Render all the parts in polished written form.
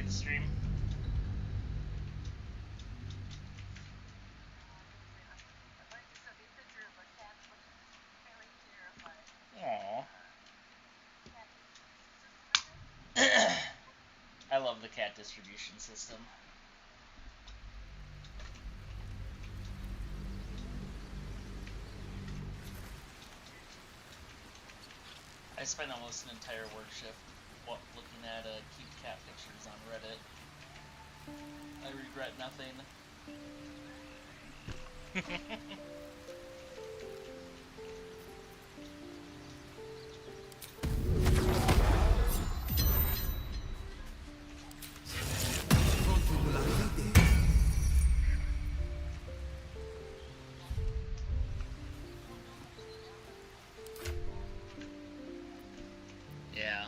the stream. Aww. I love the cat distribution system. I spent almost an entire work shift looking at cute cat pictures on Reddit. I regret nothing. Yeah.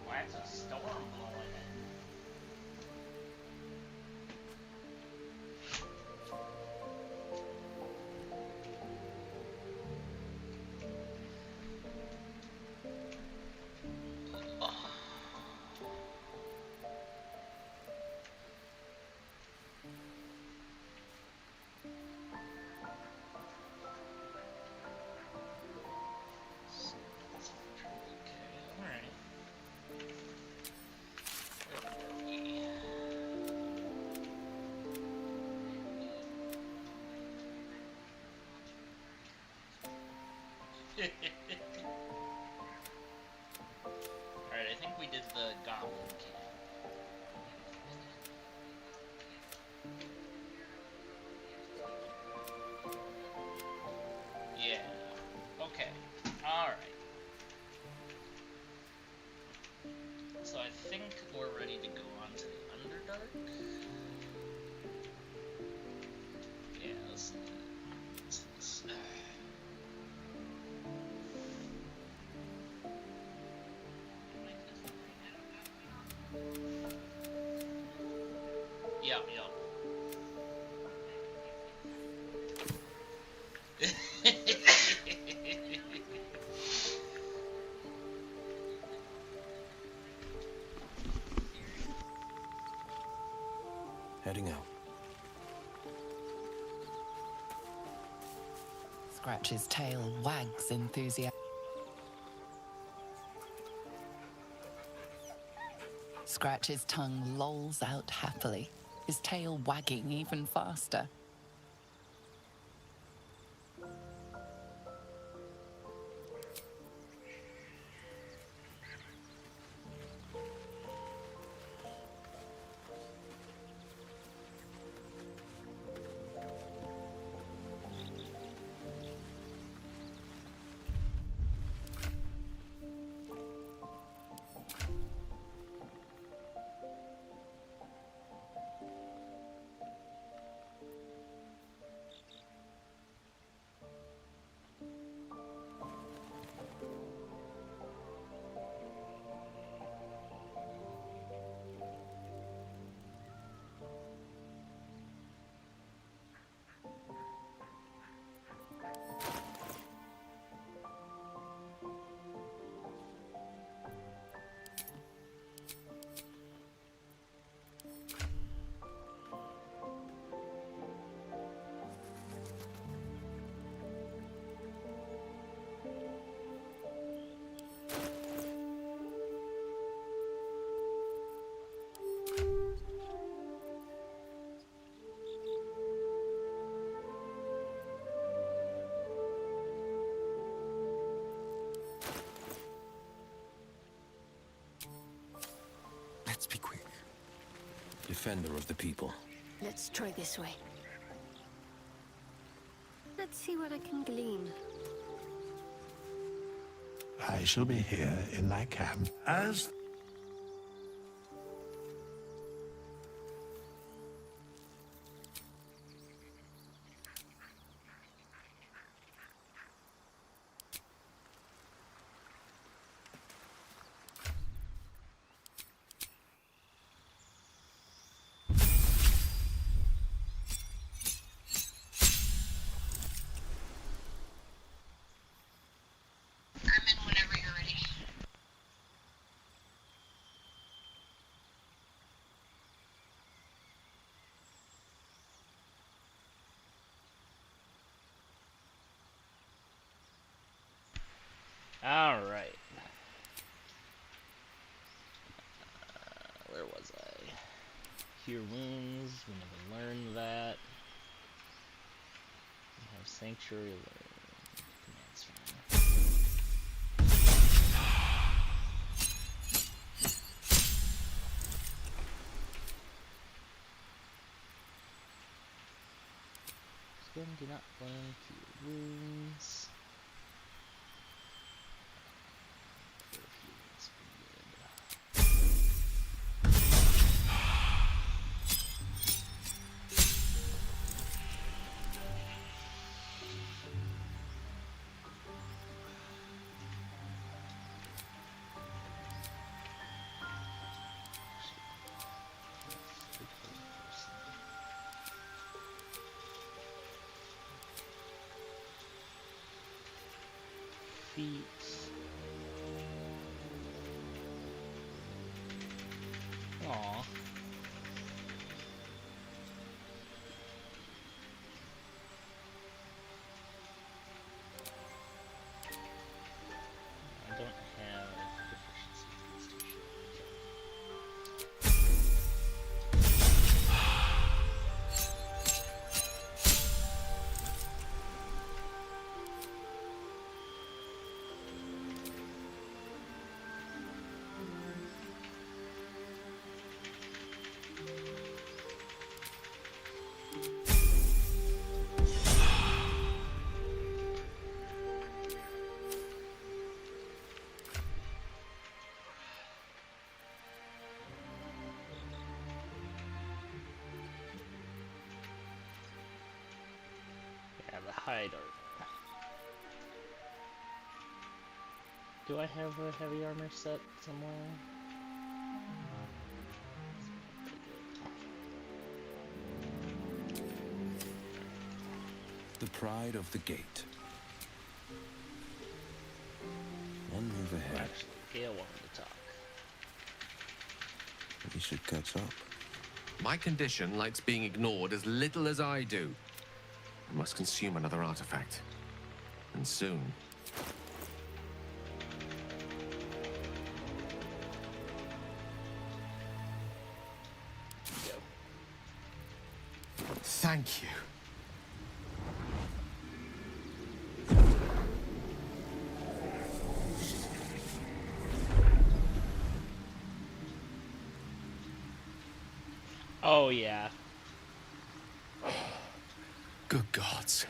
Why is a storm blowing in? Alright, I think we did the goblin camp. Yeah. Okay. Alright. So I think we're ready to go on to the Underdark. Yeah, let's do that. Yup. Heading out. Scratch's tail wags enthusiastically. Scratch's tongue lolls out happily, his tail wagging even faster. Let's be quick. Defender of the people. Let's try this way. Let's see what I can glean. I shall be here in my camp as... cure wounds. We never learned that. We have sanctuary alert. That's fine. Skin do not learn cure wounds. Therapeutics be good. Feet. Aww. I don't have proficiency in these two the hide art. Do I have a heavy armor set somewhere? The pride of the gate. One move ahead. Actually, Gale wanted to talk. We should catch up. My condition likes being ignored as little as I do. I must consume another artifact. And soon. Thank you. Oh yeah. Good gods.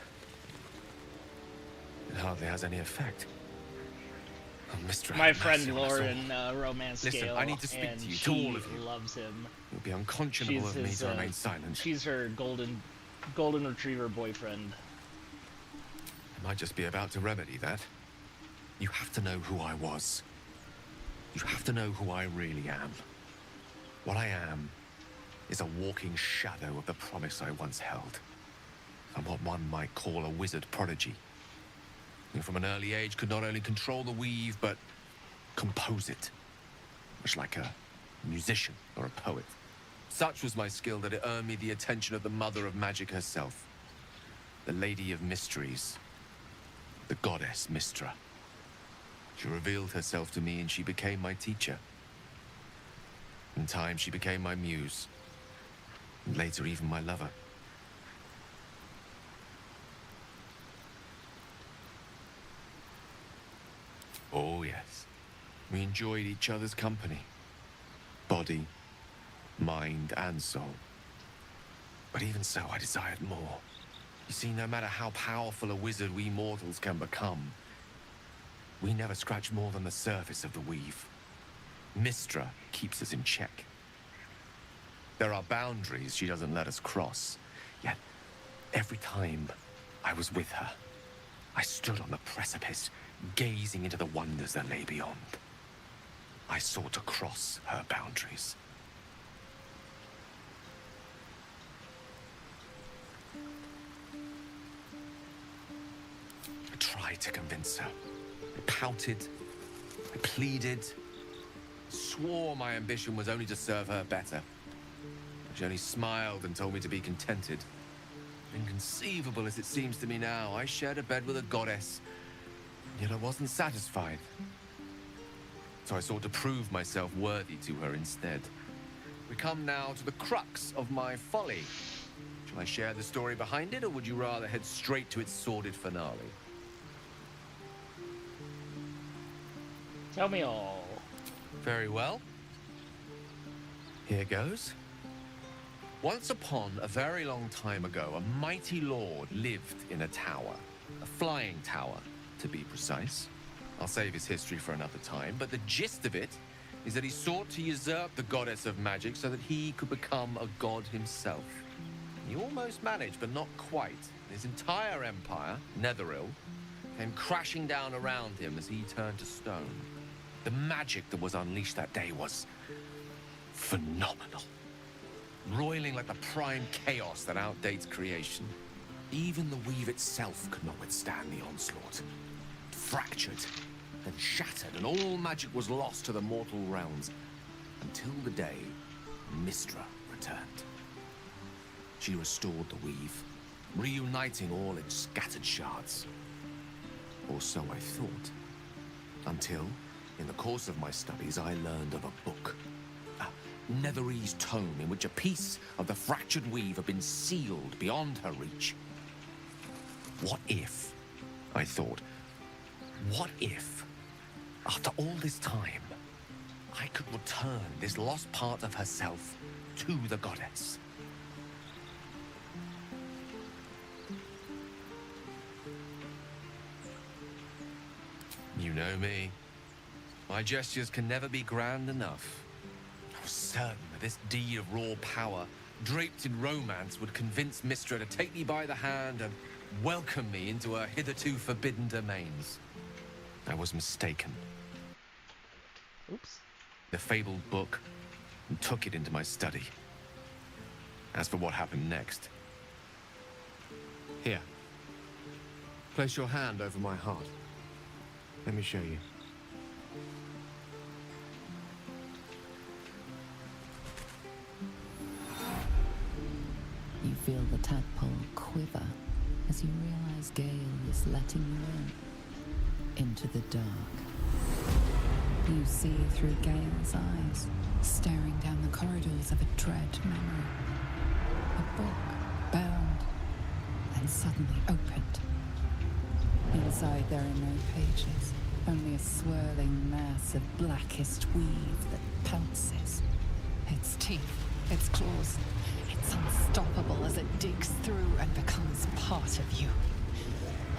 It hardly has any effect. Oh, Mr. My friend Mercy on us all. Lauren romance Listen, Gale, I need to speak and to you, to she all of you. loves him. It would be unconscionable She's of me his, to remain silent. She's her golden retriever boyfriend. I might just be about to remedy that. You have to know who I was. You have to know who I really am. What I am is a walking shadow of the promise I once held. I'm what one might call a wizard prodigy. Who from an early age could not only control the weave, but compose it. Much like a musician or a poet. Such was my skill that it earned me the attention of the mother of magic herself. The Lady of Mysteries. The goddess Mystra. She revealed herself to me and she became my teacher. In time, she became my muse. And later, even my lover. Oh, yes. We enjoyed each other's company. Body, mind, and soul. But even so, I desired more. You see, no matter how powerful a wizard we mortals can become, we never scratch more than the surface of the weave. Mystra keeps us in check. There are boundaries she doesn't let us cross. Yet, every time I was with her, I stood on the precipice, gazing into the wonders that lay beyond. I sought to cross her boundaries. I tried to convince her. I pouted. I pleaded. Swore my ambition was only to serve her better. She only smiled and told me to be contented. Inconceivable as it seems to me now, I shared a bed with a goddess, yet I wasn't satisfied. So I sought to prove myself worthy to her instead. we come now to the crux of my folly. Shall I share the story behind it, or would you rather head straight to its sordid finale? Tell me all. Very well. Here goes. Once upon a very long time ago, a mighty lord lived in a tower. A flying tower, to be precise. I'll save his history for another time, but the gist of it is that he sought to usurp the goddess of magic so that he could become a god himself. He almost managed, but not quite. His entire empire, Netheril, came crashing down around him as he turned to stone. The magic that was unleashed that day was phenomenal. Roiling like the prime chaos that outdates creation. Even the weave itself could not withstand the onslaught. It fractured, then shattered, and all magic was lost to the mortal realms. Until the day Mistra returned. She restored the weave, reuniting all its scattered shards. Or so I thought. Until, in the course of my studies, I learned of a book. A Netherese tome in which a piece of the fractured weave had been sealed beyond her reach. What if, I thought, what if, after all this time, I could return this lost part of herself to the goddess? You know me. My gestures can never be grand enough. I was certain that this deed of raw power, draped in romance, would convince Mistra to take me by the hand and welcome me into her hitherto forbidden domains. I was mistaken. Oops. The fabled book, and took it into my study. As for what happened next... Here. Place your hand over my heart. Let me show you. You feel the tadpole quiver as you realize Gale is letting you into the dark. You see through Gale's eyes, staring down the corridors of a dread memory. A book, bound, and suddenly opened. Inside there are no pages, only a swirling mass of blackest weave that pounces. Its teeth, its claws, it's unstoppable as it digs through and becomes part of you.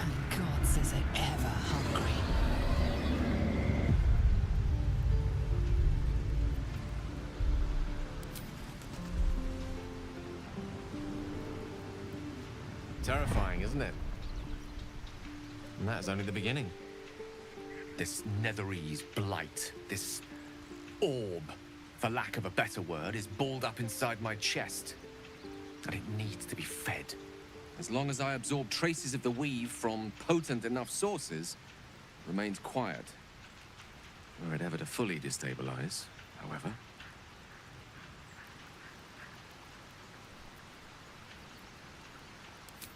And gods, is it ever hungry. Terrifying, isn't it? And that is only the beginning. This Netherese blight, this orb, for lack of a better word, is balled up inside my chest. And it needs to be fed. As long as I absorb traces of the weave from potent enough sources, it remains quiet. Were it ever to fully destabilize, however.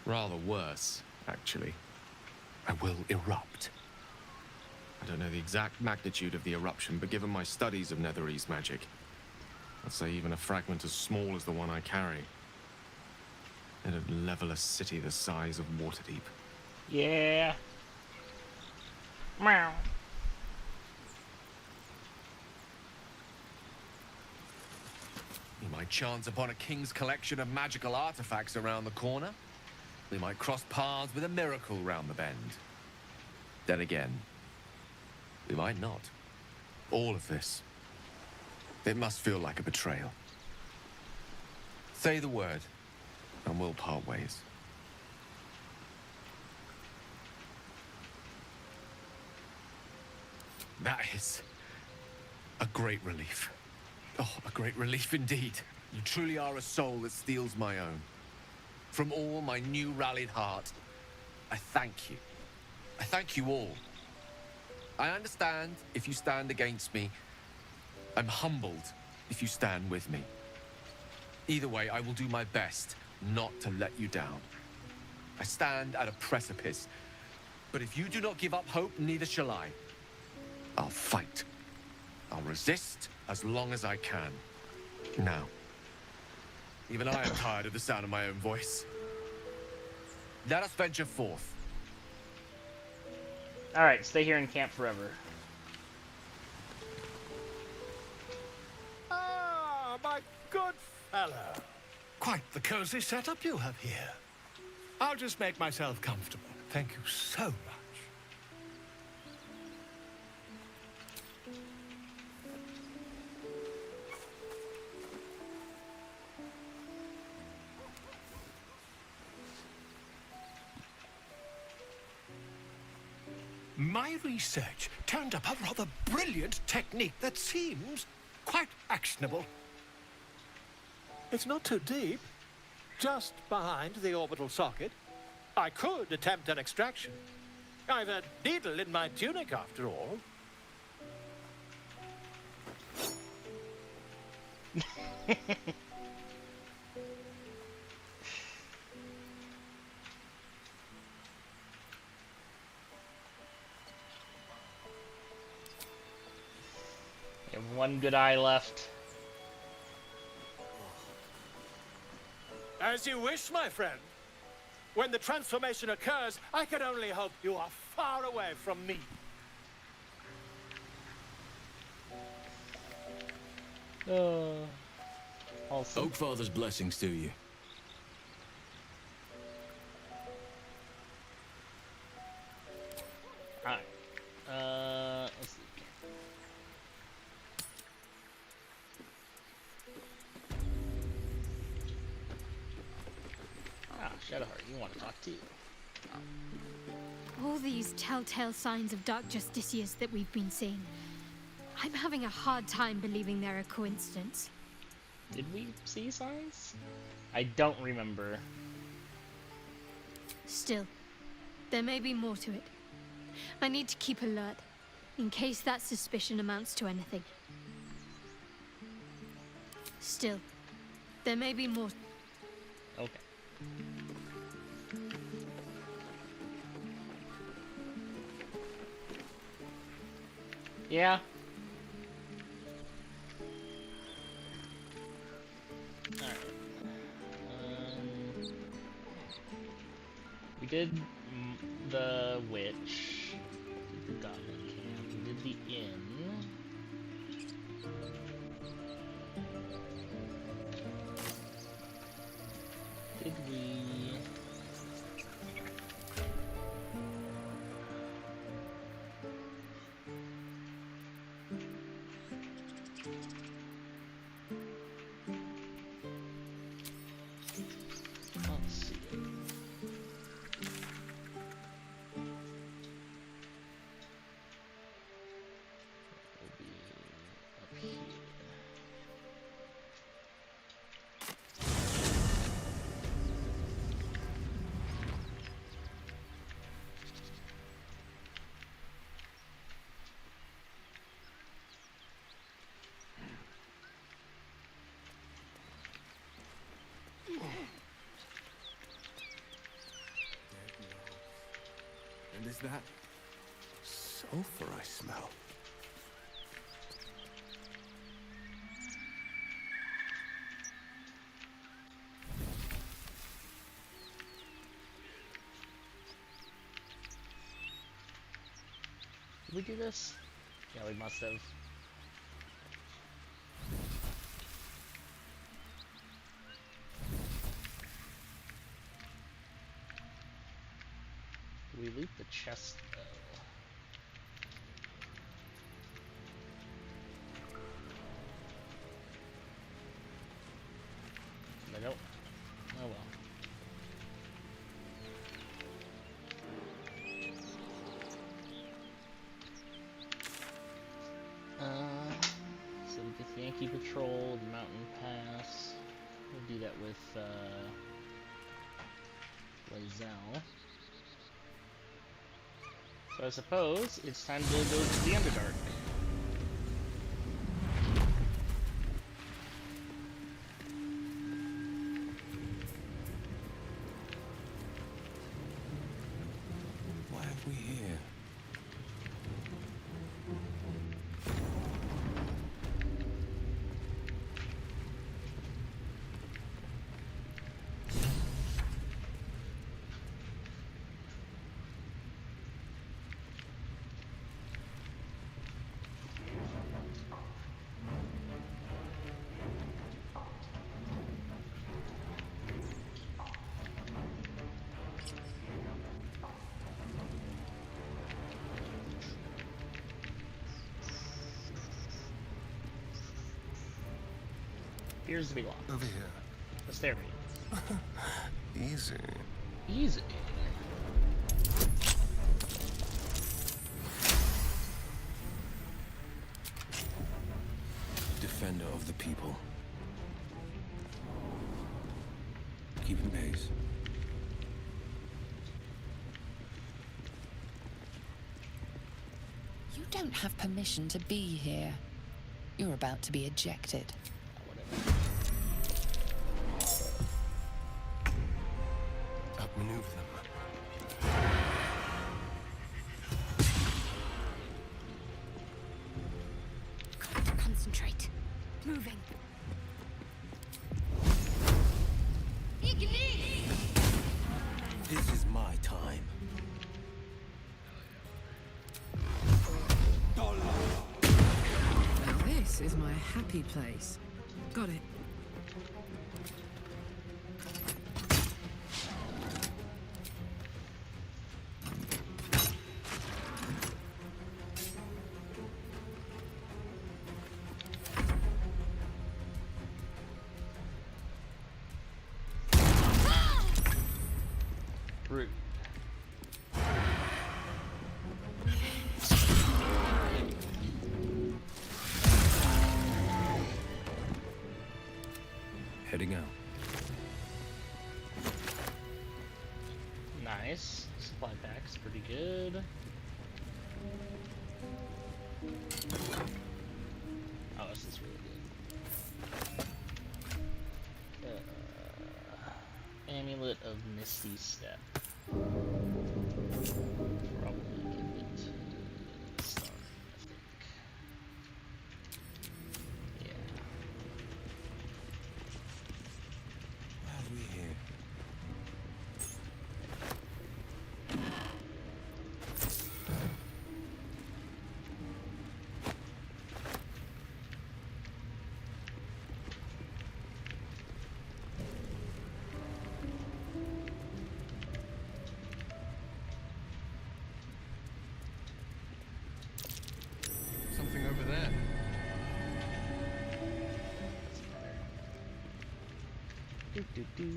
Rather worse, actually. I will erupt. I don't know the exact magnitude of the eruption, but given my studies of Netherese magic, I'd say even a fragment as small as the one I carry, it'd level a city the size of Waterdeep. Yeah. Meow. We might chance upon a king's collection of magical artifacts around the corner. We might cross paths with a miracle round the bend. Then again, we might not. All of this. It must feel like a betrayal. Say the word, and we'll part ways. That is a great relief. Oh, a great relief indeed. You truly are a soul that steals my own. From all my new rallied heart, I thank you. I thank you all. I understand if you stand against me. I'm humbled if you stand with me. Either way, I will do my best not to let you down. I stand at a precipice, but if you do not give up hope, neither shall I. I'll fight. I'll resist as long as I can. Now, even I am tired of the sound of my own voice. Let us venture forth. Alright, stay here in camp forever. Ah, my good fellow. Quite the cozy setup you have here. I'll just make myself comfortable. Thank you so much. My research turned up a rather brilliant technique that seems quite actionable. It's not too deep, just behind the orbital socket. I could attempt an extraction. I've a needle in my tunic, after all. You have one good eye left. As you wish, my friend. When the transformation occurs, I can only hope you are far away from me. Also. Oakfather's blessings to you. Alright. Let's see. Shadowheart, you want to talk too. All these telltale signs of Dark Justiciars that we've been seeing. I'm having a hard time believing they're a coincidence. Did we see signs? I don't remember. Still, there may be more to it. I need to keep alert, in case that suspicion amounts to anything. Still, there may be more. Okay. Yeah. Alright. We did the witch. We did the goblin camp. We did the inn. Did we... Let's see. We'll be up here. And is that Sulfur I smell. Did we do this? Yeah, we must have. Did we loot the chest though? I don't. Oh well. So we get the Yankee Patrol, the Mountain Pass. We'll do that with Lae'zel. So I suppose it's time to go to the Underdark. Why have we here? Appears to be locked. Over here. A stairway. Easy. Easy. Defender of the people. Keeping pace. You don't have permission to be here. You're about to be ejected. Outmaneuver them. Concentrate. Moving. This is my time. Now this is my happy place. Got it. Rude. Heading out. Nice. Supply pack's pretty good. Oh, this is really good. Amulet of Misty Step. Probably give it to Star, I think. Yeah. What have we here? Something over there. Do, do, do.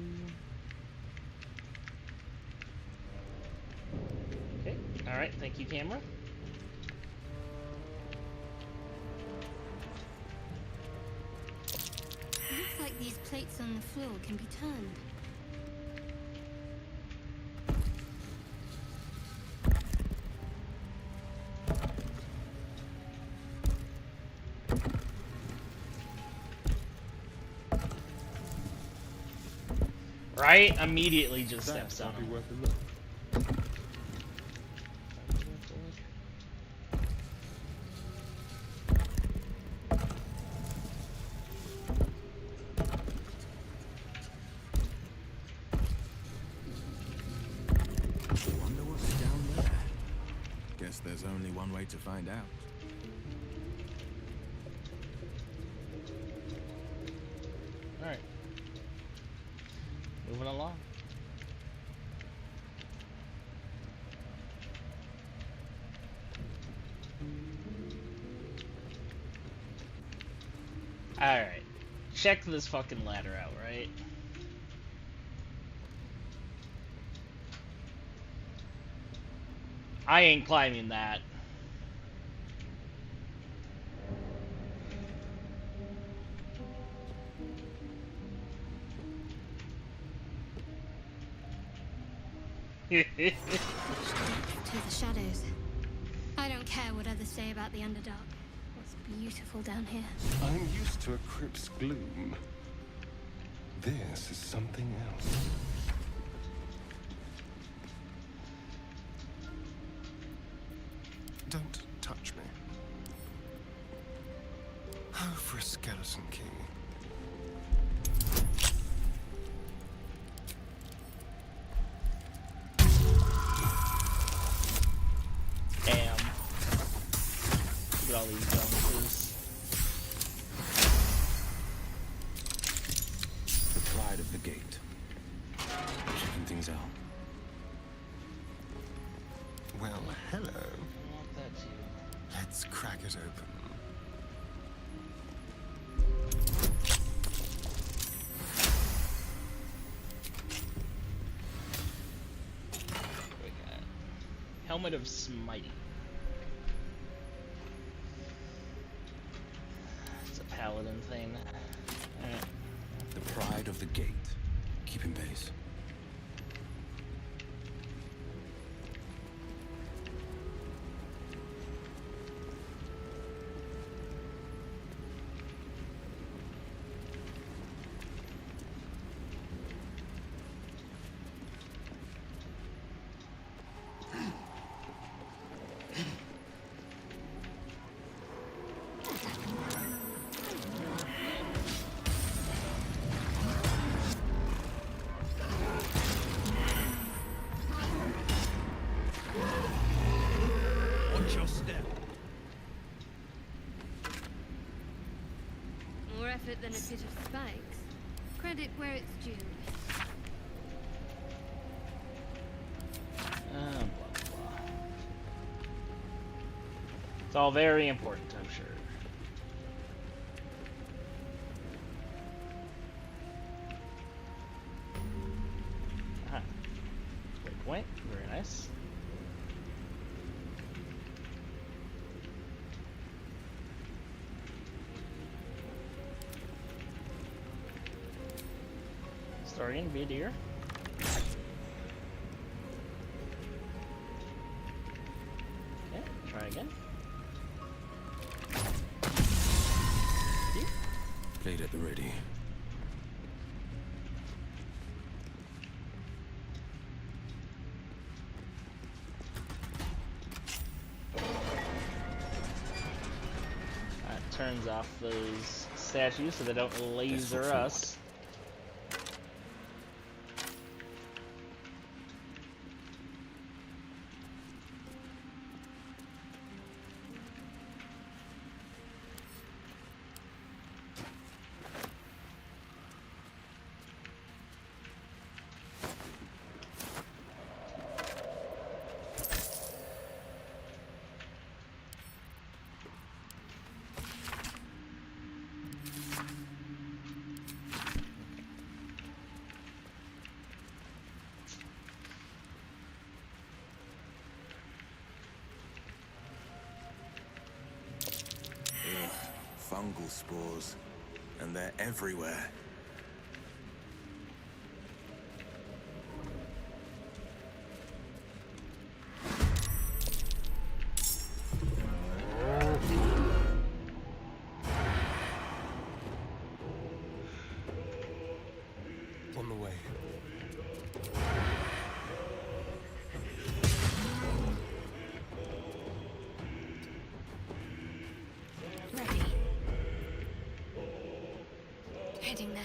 Okay, alright, thank you, camera. Looks like these plates on the floor can be turned. Right? Immediately just steps on him. Wonder what's down there. Guess there's only one way to find out. Alright. Moving along. Alright. Check this fucking ladder out, right? I ain't climbing that. To the shadows. I don't care what others say about the Underdark. It's beautiful down here. I'm used to a crypt's gloom. This is something else. Don't touch me. Oh, for a skeleton key. Damn. Look at all these bonuses. The pride of the gate. Checking things out. Well, hello. I want that too. Let's crack it open. Helmet of Smiting. It's a paladin thing. Alright. The pride of the gate. Keeping pace. Watch your step. More effort than a bit of spikes. Credit where it's due. Blah, blah. It's all very important, I'm sure. Aha. Wait, very nice. Starting, be a deer. Okay, try again. Deer. Played at the ready. That turns off those statues so they don't laser forward. us. Ugh, fungal spores. And they're everywhere. On the way. Ready. Heading there.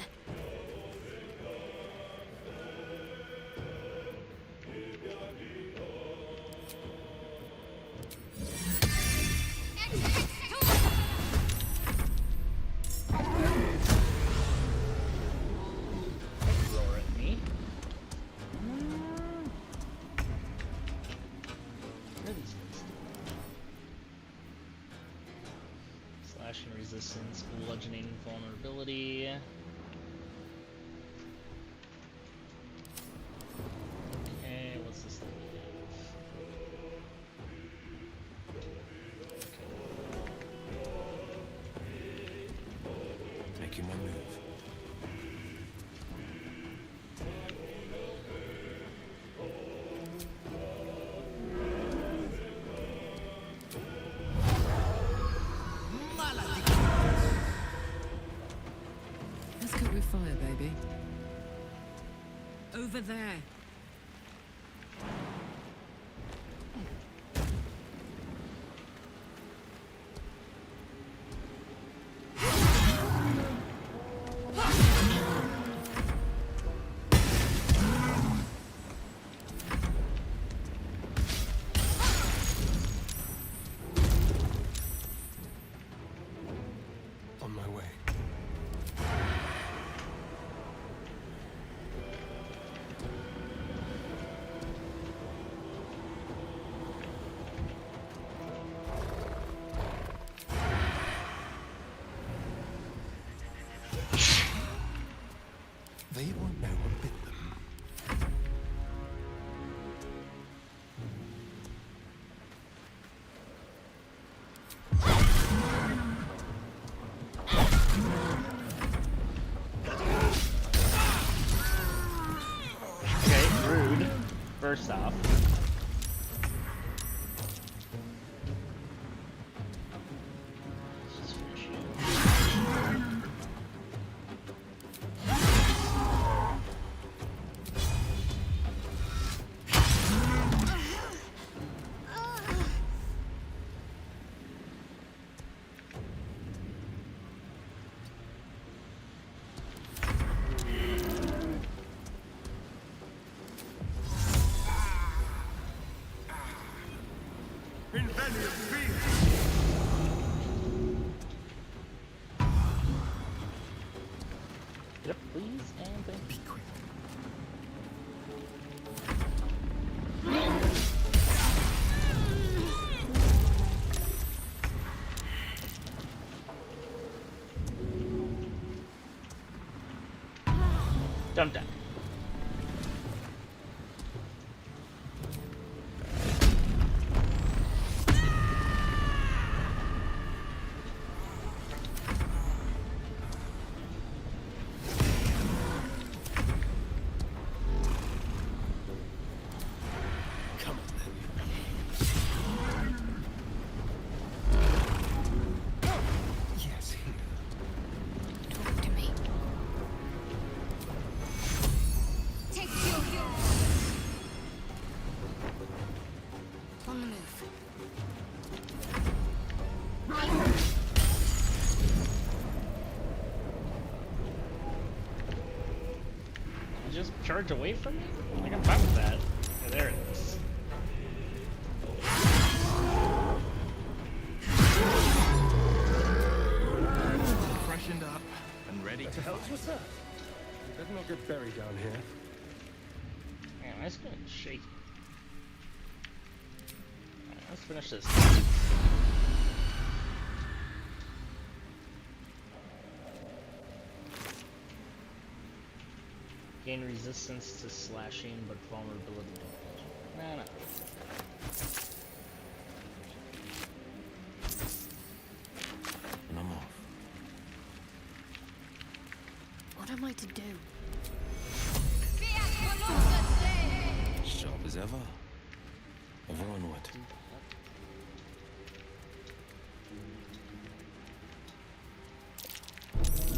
Roar at me. Where are these things? Slashing resistance, bludgeoning vulnerability. Okay, what's this thing give? Making my move. Let's cook with fire, baby. Over there. On my way. They won't know what bit them. First off, let's just finish you. Yep, please, and thank you. Be quick. Don't die. Come on then. Yes, here. Talk to me. Take your on the move. You just charge away from me? Like, I'm fine with that. Yeah, there it is. Freshened up and ready What to the hell's fight. with that? You better not get buried down here. Man, that's gonna shake. Alright, let's finish this. Gain resistance to slashing, but vulnerability damage. Nah, nah. And I'm off. What am I to do? Sharp as ever. Ever onward.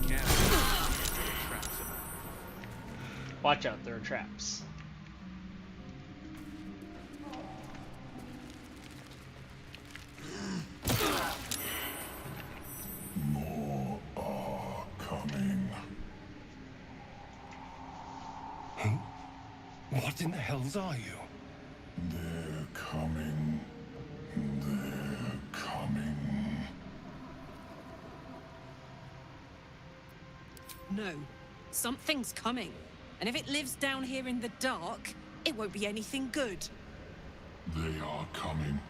Yeah. Traps about. Watch out, there are traps. What in the hells are you? They're coming. They're coming. No. Something's coming. And if it lives down here in the dark, it won't be anything good. They are coming.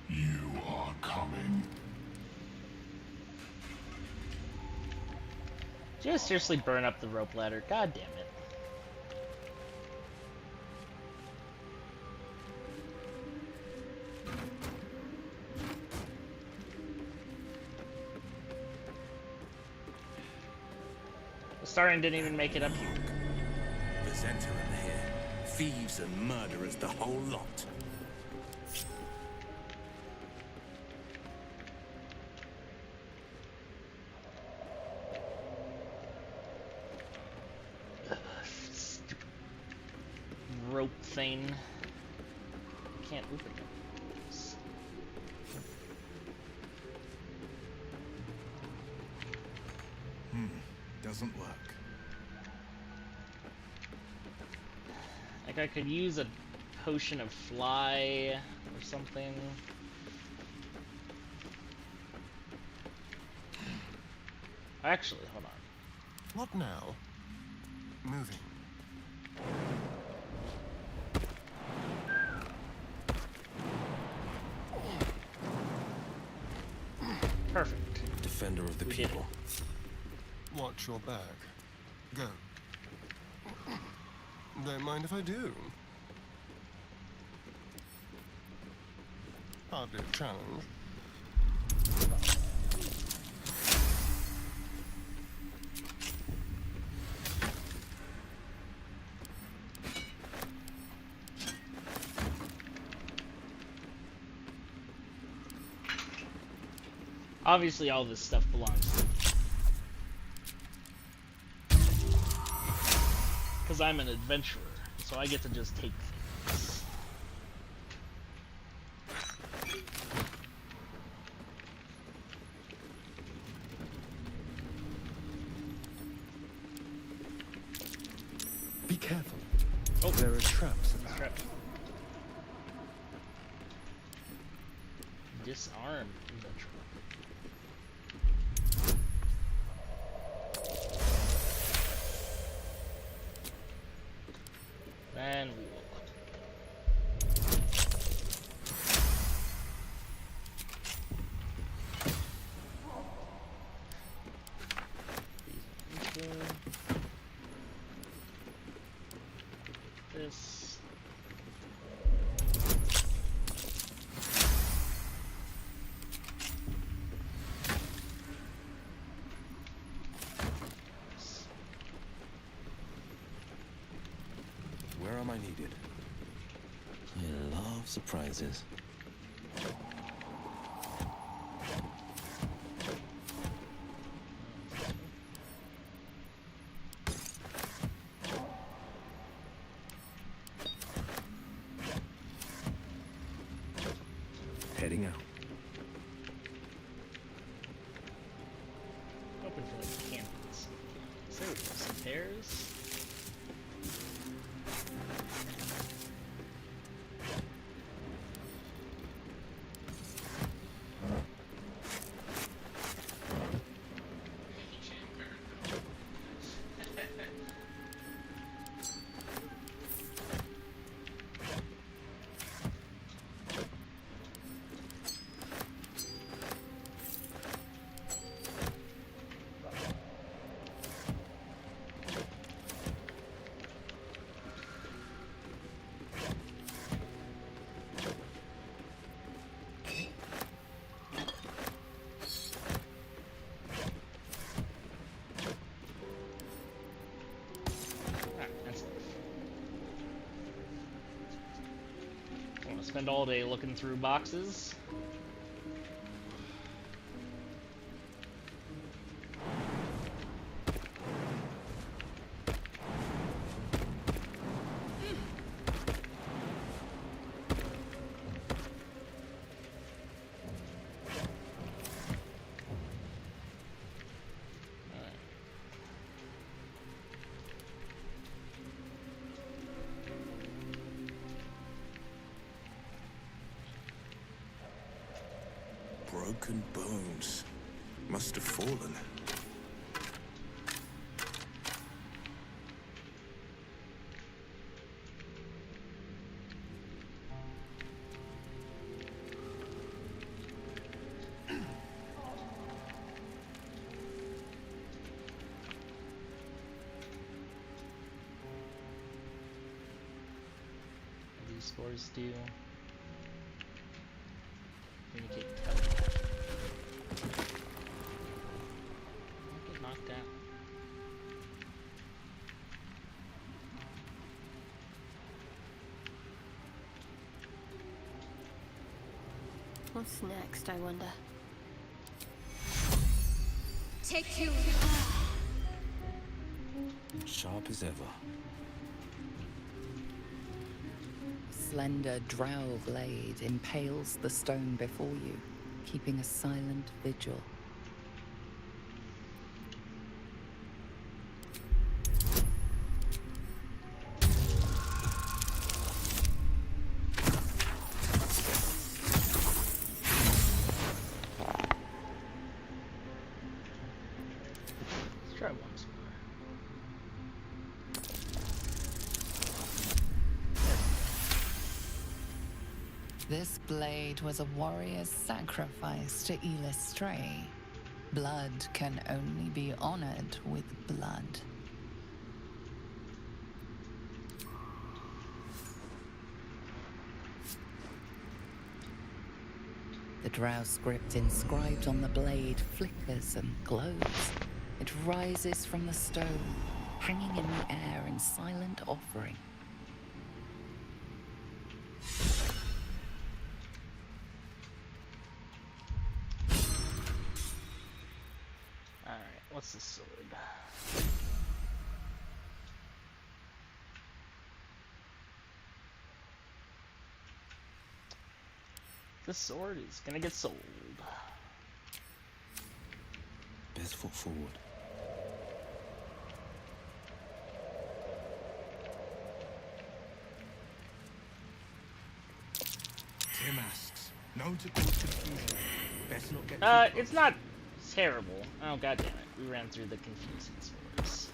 You are coming. Just seriously burn up the rope ladder. God damn it. The Starian didn't even make it up here. There's enter in here. Thieves and murderers, the whole lot. Stupid rope thing. Can't open it. Doesn't work. Like I could use a potion of fly or something. Actually, hold on. What now? Moving. Perfect. Defender of the We did people. Watch your back. Go. Don't mind if I do. Hardly a challenge. Obviously, all this stuff belongs to me. Because I'm an adventurer, so I get to just take things. Be careful. Oh, There are traps about. trap. Disarm adventurer. And we will. This. Where am I needed? I love surprises. Heading out. Open for like candles. So we have some pears. Spend all day looking through boxes. Broken bones. Must have fallen. What do these spores do? Communicate telepathy. Get knocked out. What's next, I wonder? Take you. Sharp as ever. Slender drow blade impales the stone before you, keeping a silent vigil. Let's try once more. This blade was a warrior's sacrifice to Stray. Blood can only be honored with blood. The drow script inscribed on the blade flickers and glows. It rises from the stone, hanging in the air in silent offering. What's this sword? This sword is gonna get sold. Best foot forward. Tear masks. Known to cause confusion. Best not get too close. It's not terrible. Oh, god damn it. We ran through the confusing swords.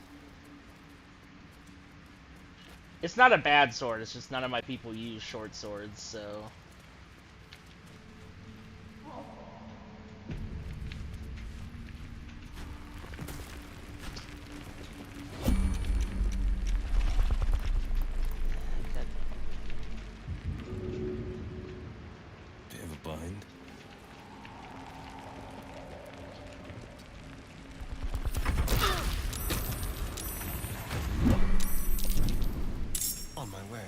It's not a bad sword, it's just none of my people use short swords, so... Bit of a bind. On my way.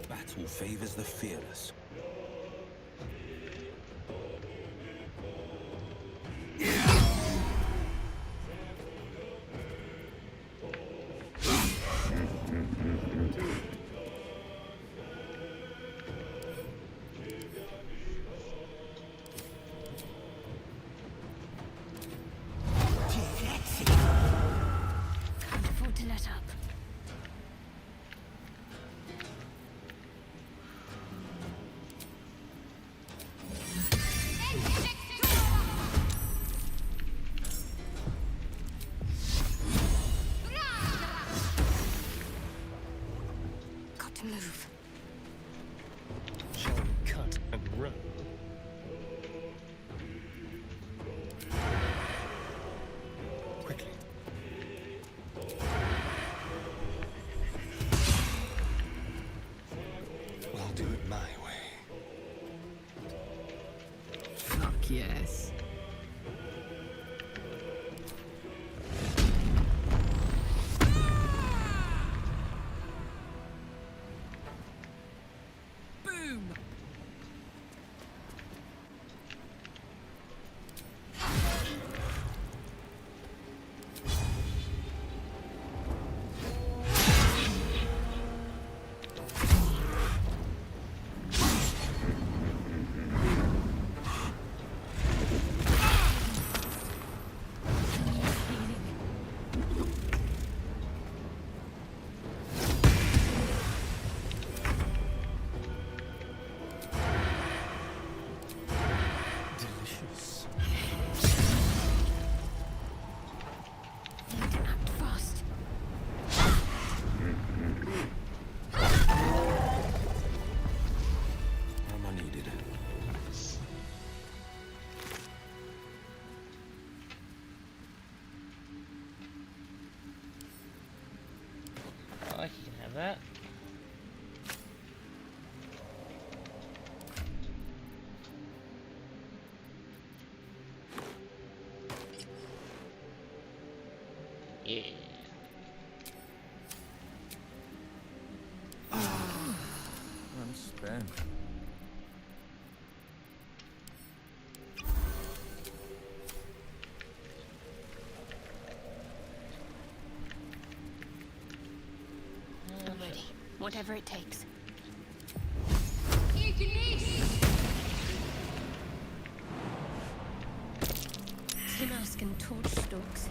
Battle favors the fearless. Can't afford to let up. Got to move. Shall we cut and run? Quickly. Well, I'll do it my way. Fuck yes. Boom! Delicious. You can act fast. Armor needed. Oh, you can have that. Yeah. I'm spent. I'm ready. Whatever it takes. Timask and torch stalks.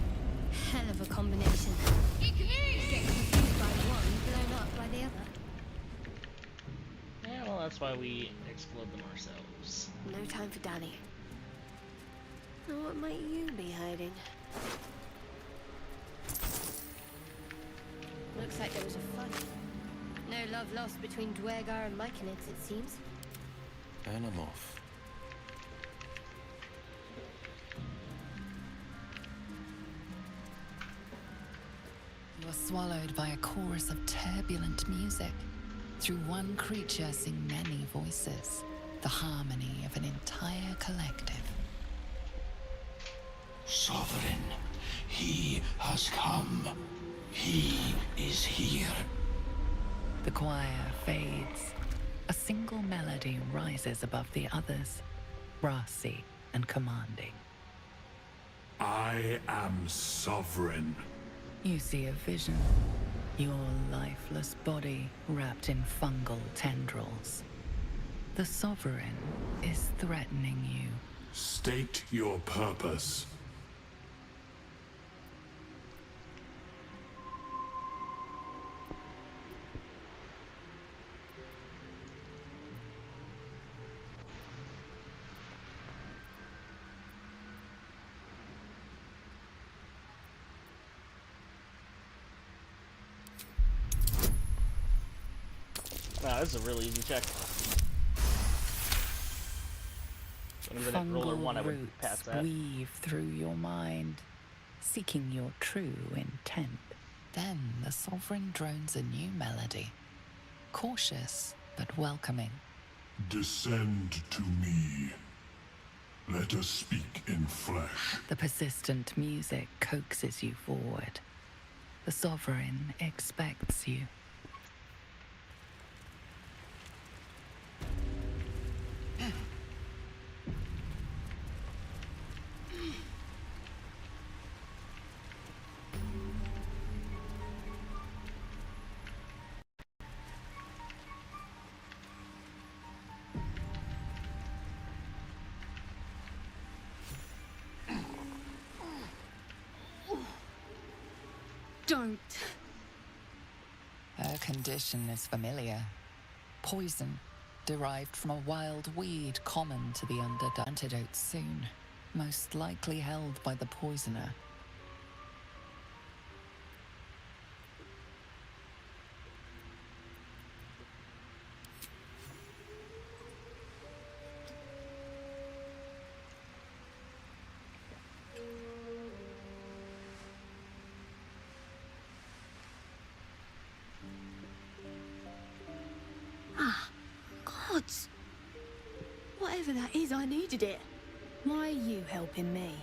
Hell of a combination. Get confused by one, blown up by the other. Yeah, well, that's why we explode them ourselves. No time for dally. Now what might you be hiding? Looks like there was a fight. No love lost between Dwergar and Myconids, it seems. And I'm off. You are swallowed by a chorus of turbulent music. Through one creature sing many voices, the harmony of an entire collective. Sovereign, he has come. He is here. The choir fades. A single melody rises above the others, brassy and commanding. I am sovereign. You see a vision. Your lifeless body wrapped in fungal tendrils. The Sovereign is threatening you. State your purpose. Wow, this is a really easy check. Even at roller 1, I would pass that. Weave through your mind, seeking your true intent. Then the Sovereign drones a new melody, cautious but welcoming. Descend to me. Let us speak in flesh. The persistent music coaxes you forward. The Sovereign expects you. Don't. Her condition is familiar. Poison, derived from a wild weed common to the Underdark. Antidote soon, most likely held by the poisoner. Gods! Whatever that is, I needed it. Why are you helping me?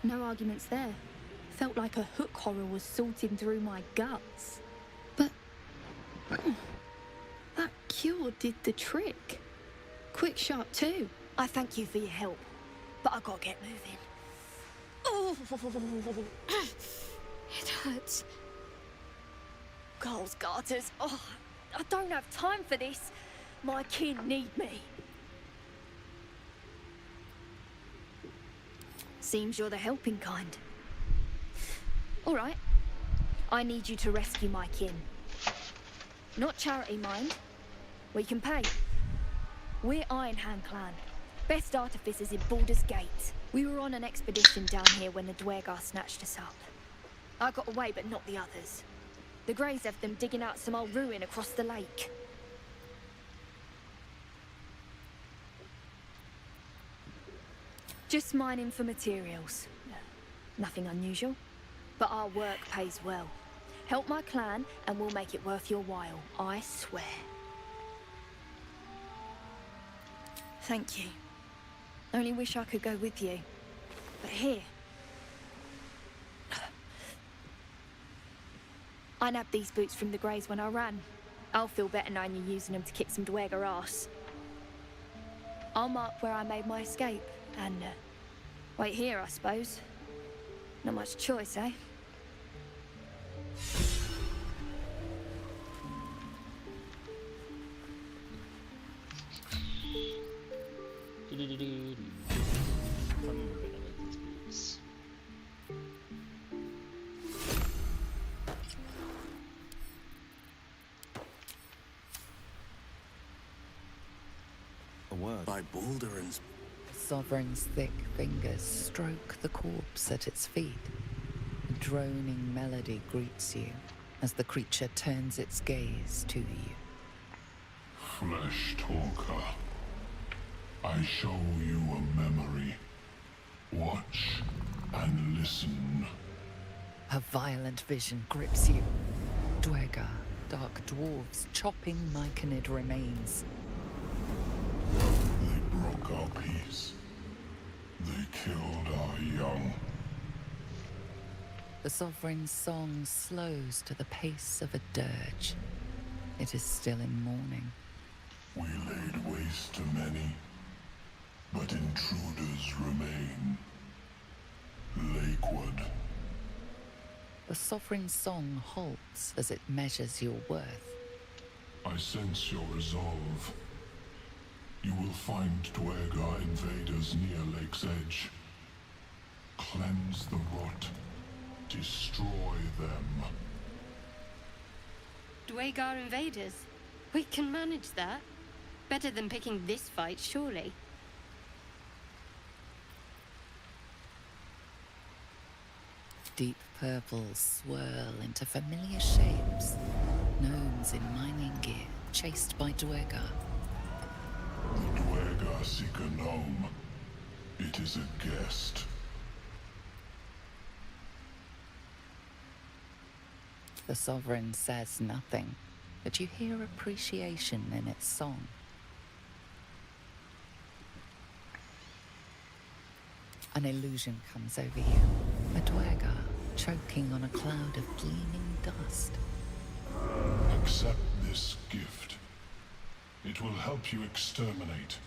No arguments there. Felt like a hook horror was sorting through my guts. But... that cure did the trick. Quick, sharp too. I thank you for your help, but I gotta get moving. Oh! It hurts. Girls, garters. Oh, I don't have time for this. My kin need me. Seems you're the helping kind. All right. I need you to rescue my kin. Not charity, mind. We can pay. We're Iron Hand Clan. Best artificers in Baldur's Gate. We were on an expedition down here when the Dwergar snatched us up. I got away, but not the others. The Greys have them digging out some old ruin across the lake. Just mining for materials. Nothing unusual. But our work pays well. Help my clan and we'll make it worth your while, I swear. Thank you. Only wish I could go with you. But here... I nabbed these boots from the Greys when I ran. I'll feel better knowing you're using them to kick some Dwergar ass. I'll mark where I made my escape, and wait here, I suppose. Not much choice, eh? By Baldur and... Sovereign's thick fingers stroke the corpse at its feet. A droning melody greets you as the creature turns its gaze to you. Flesh talker. I show you a memory. Watch and listen. A violent vision grips you. Dwergar, dark dwarves chopping myconid remains. They broke our peace. They killed our young. The Sovereign's song slows to the pace of a dirge. It is still in mourning. We laid waste to many, but intruders remain. Lakeward. The Sovereign's song halts as it measures your worth. I sense your resolve. You will find Dwegar invaders near Lake's Edge. Cleanse the rot. Destroy them. Dwegar invaders? We can manage that. Better than picking this fight, surely. Deep purples swirl into familiar shapes. Gnomes in mining gear, chased by Dwegar. The Dwegar seek a gnome. It is a guest. The Sovereign says nothing, but you hear appreciation in its song. An illusion comes over you. A Dwegar choking on a cloud of gleaming dust. Accept this gift. It will help you exterminate.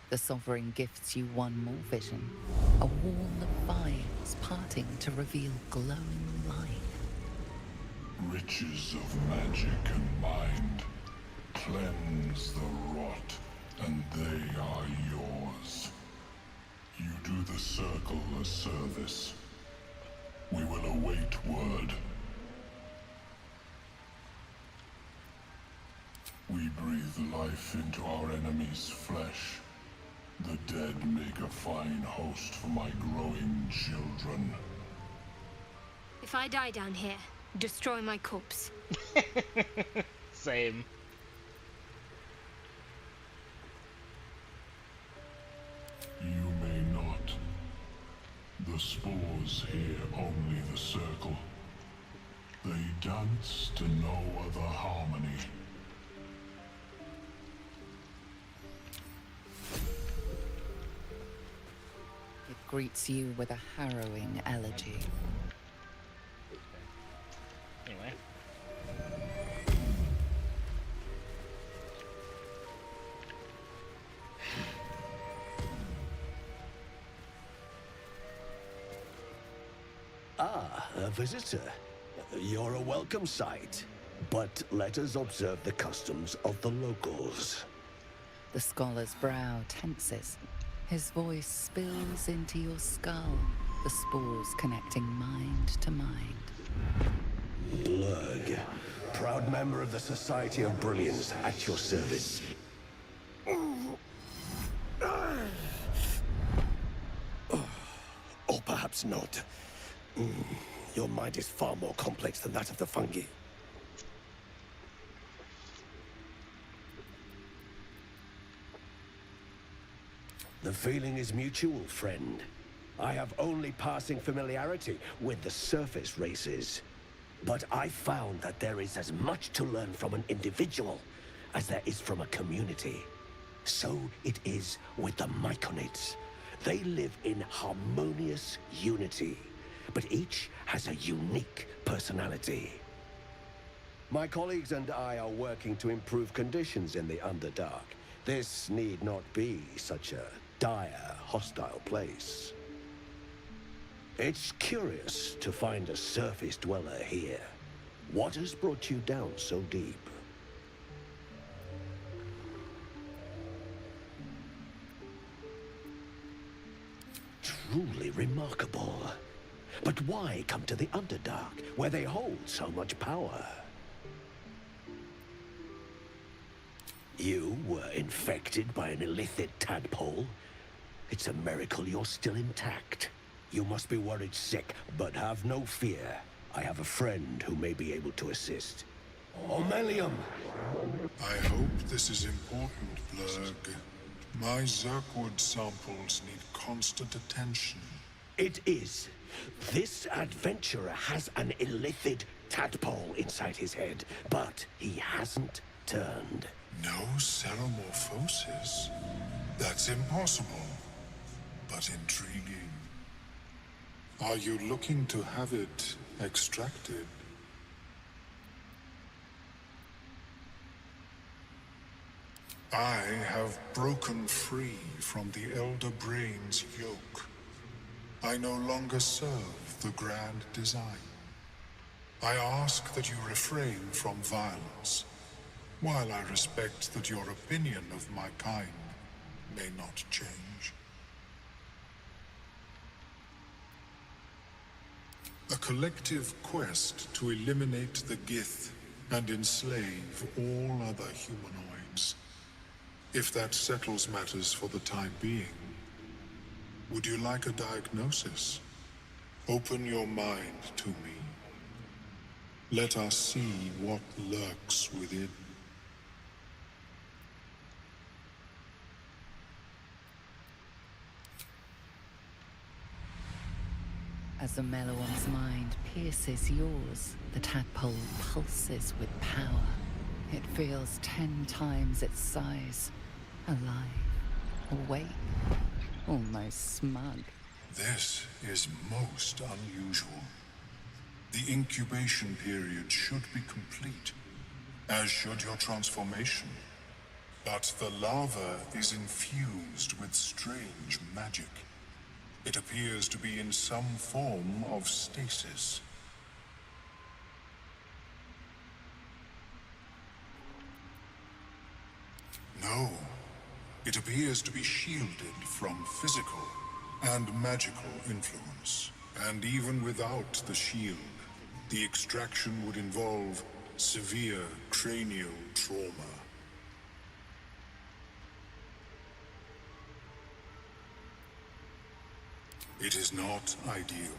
The Sovereign gifts you one more vision. A wall of vines parting to reveal glowing light. Riches of magic and mind. Cleanse the rot, and they are yours. You do the Circle a service. We will await word. We breathe life into our enemy's flesh. The dead make a fine host for my growing children. If I die down here, destroy my corpse. Same. You may not. The spores hear only the Circle. They dance to no other harmony. It greets you with a harrowing elegy. Anyway. Ah, a visitor. You're a welcome sight. But let us observe the customs of the locals. The scholar's brow tenses. His voice spills into your skull, the spores connecting mind to mind. Blurg, proud member of the Society of Brilliance, at your service. Or perhaps not. Your mind is far more complex than that of the fungi. The feeling is mutual, friend. I have only passing familiarity with the surface races. But I found that there is as much to learn from an individual as there is from a community. So it is with the Myconids. They live in harmonious unity, but each has a unique personality. My colleagues and I are working to improve conditions in the Underdark. This need not be such a dire, hostile place. It's curious to find a surface dweller here. What has brought you down so deep? Truly remarkable. But why come to the Underdark, where they hold so much power? You were infected by an illithid tadpole? It's a miracle you're still intact. You must be worried sick, but have no fear. I have a friend who may be able to assist. Omelium! I hope this is important, Blurg. My Zerkwood samples need constant attention. It is. This adventurer has an illithid tadpole inside his head, but he hasn't turned. No ceremorphosis? That's impossible. but intriguing. Are you looking to have it extracted? I have broken free from the Elder Brain's yoke. I no longer serve the grand design. I ask that you refrain from violence, while I respect that your opinion of my kind may not change. A collective quest to eliminate the Gith and enslave all other humanoids. If that settles matters for the time being, would you like a diagnosis? Open your mind to me. Let us see what lurks within. As the Meloon's mind pierces yours, the tadpole pulses with power. It feels 10 times its size. Alive, awake, almost smug. This is most unusual. The incubation period should be complete, as should your transformation. But the larva is infused with strange magic. It appears to be in some form of stasis. No, it appears to be shielded from physical and magical influence. And even without the shield, the extraction would involve severe cranial trauma. It is not ideal.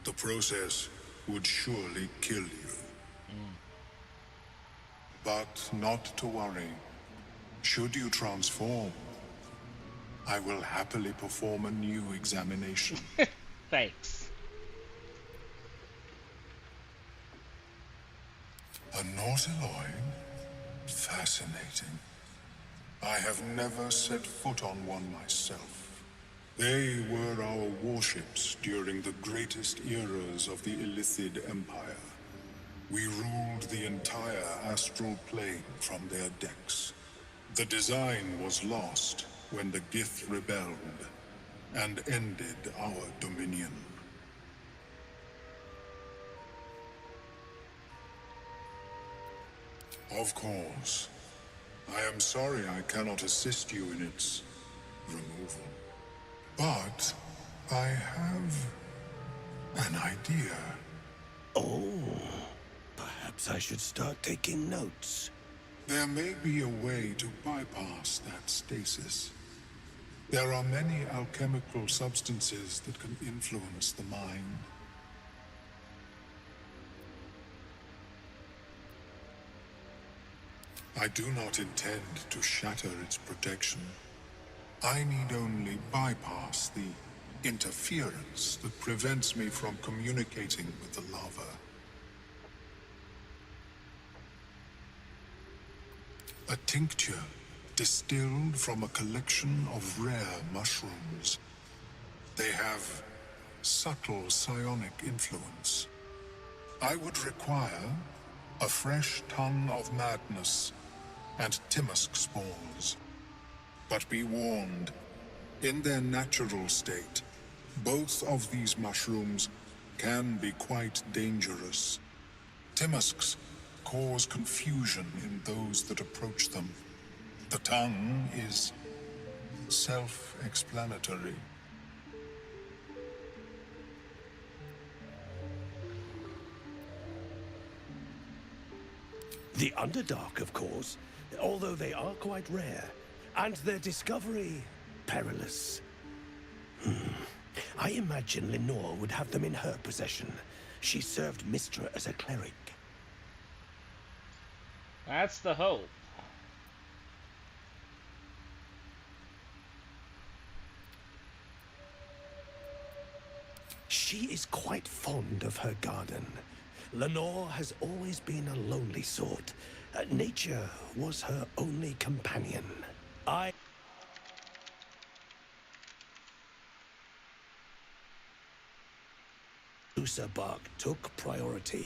The process would surely kill you. But not to worry. Should you transform, I will happily perform a new examination. Thanks. A Nautiloid? Fascinating. I have never set foot on one myself. They were our warships during the greatest eras of the Illithid Empire. We ruled the entire astral plane from their decks. The design was lost when the Gith rebelled and ended our dominion. Of course. I am sorry I cannot assist you in its removal. But I have an idea. Oh, perhaps I should start taking notes. There may be a way to bypass that stasis. There are many alchemical substances that can influence the mind. I do not intend to shatter its protection. I need only bypass the interference that prevents me from communicating with the larva. A tincture distilled from a collection of rare mushrooms. They have subtle psionic influence. I would require a fresh ton of madness and Timusk spores. But be warned, in their natural state, both of these mushrooms can be quite dangerous. Timusks cause confusion in those that approach them. The tongue is self-explanatory. The Underdark, of course, although they are quite rare, and their discovery perilous. I imagine Lenore would have them in her possession. She served Mistra as a cleric. That's the hope. She is quite fond of her garden. Lenore has always been a lonely sort. Nature was her only companion. Usabak took priority.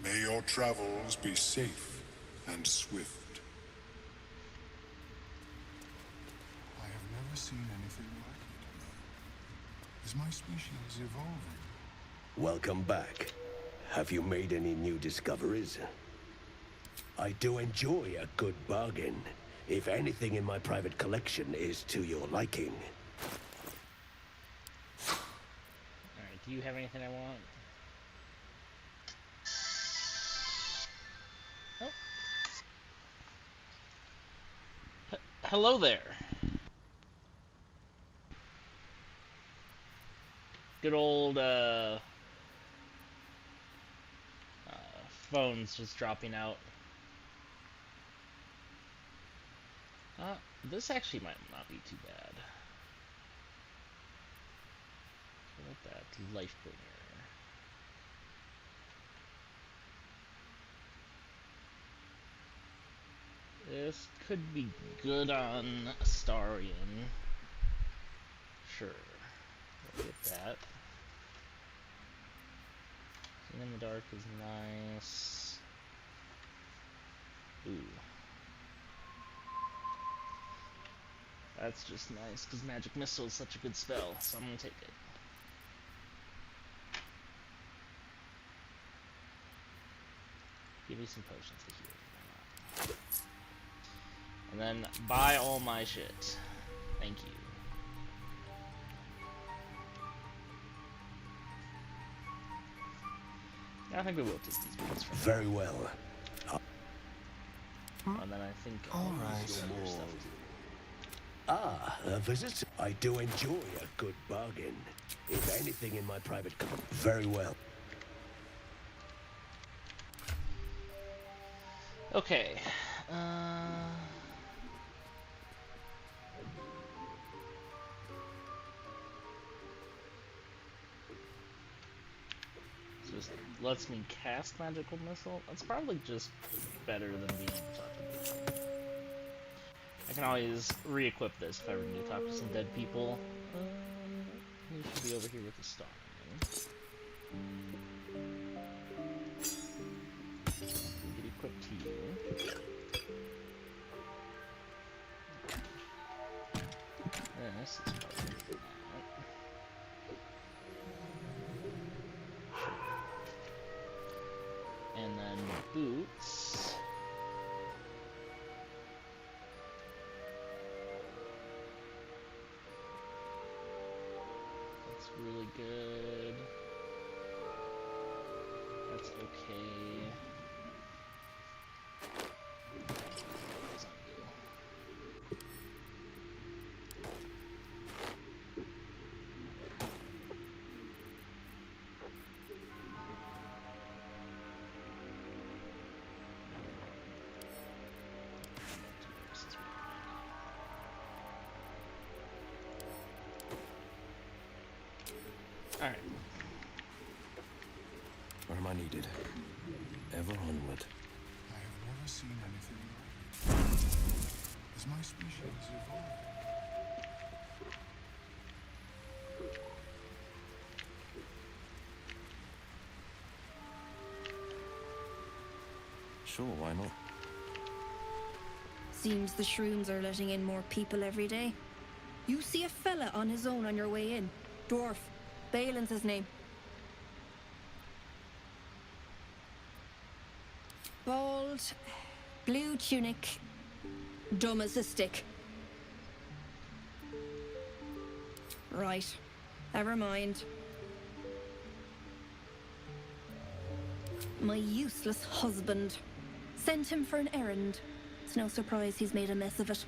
May your travels be safe and swift. I have never seen anything like it. Is my species evolving? Welcome back. Have you made any new discoveries? I do enjoy a good bargain, if anything in my private collection is to your liking. Alright, do you have anything I want? Oh. Hello there. Good old, phone's just dropping out. This actually might not be too bad. What about that? Lifebringer. This could be good on Astarion. Sure. We'll get that. Seeing in the dark is nice. Ooh. That's just nice, because Magic Missile is such a good spell, so I'm gonna take it. Give me some potions to heal. And then buy all my shit. Thank you. I think we will take these points from Very well. And then I think I'll use some more stuff too. Ah, a visit. I do enjoy a good bargain. If anything in my private very well. Okay. So this lets me cast Magical Missile. That's probably just better than being able to talk to people. I can always re-equip this if I ever need to talk to some dead people. You should be over here with the star. Get equipped to you. This is probably that. Sure. And then boots. That's really good. That's okay. Alright. Where am I needed? Ever onward. I have never seen anything like it. Is my species evolving? Sure, why not? Seems the shrooms are letting in more people every day. You see a fella on his own on your way in. Dwarf. Balin's his name. Bald, blue tunic, dumb as a stick. Right. Never mind. My useless husband. Sent him for an errand. It's no surprise he's made a mess of it.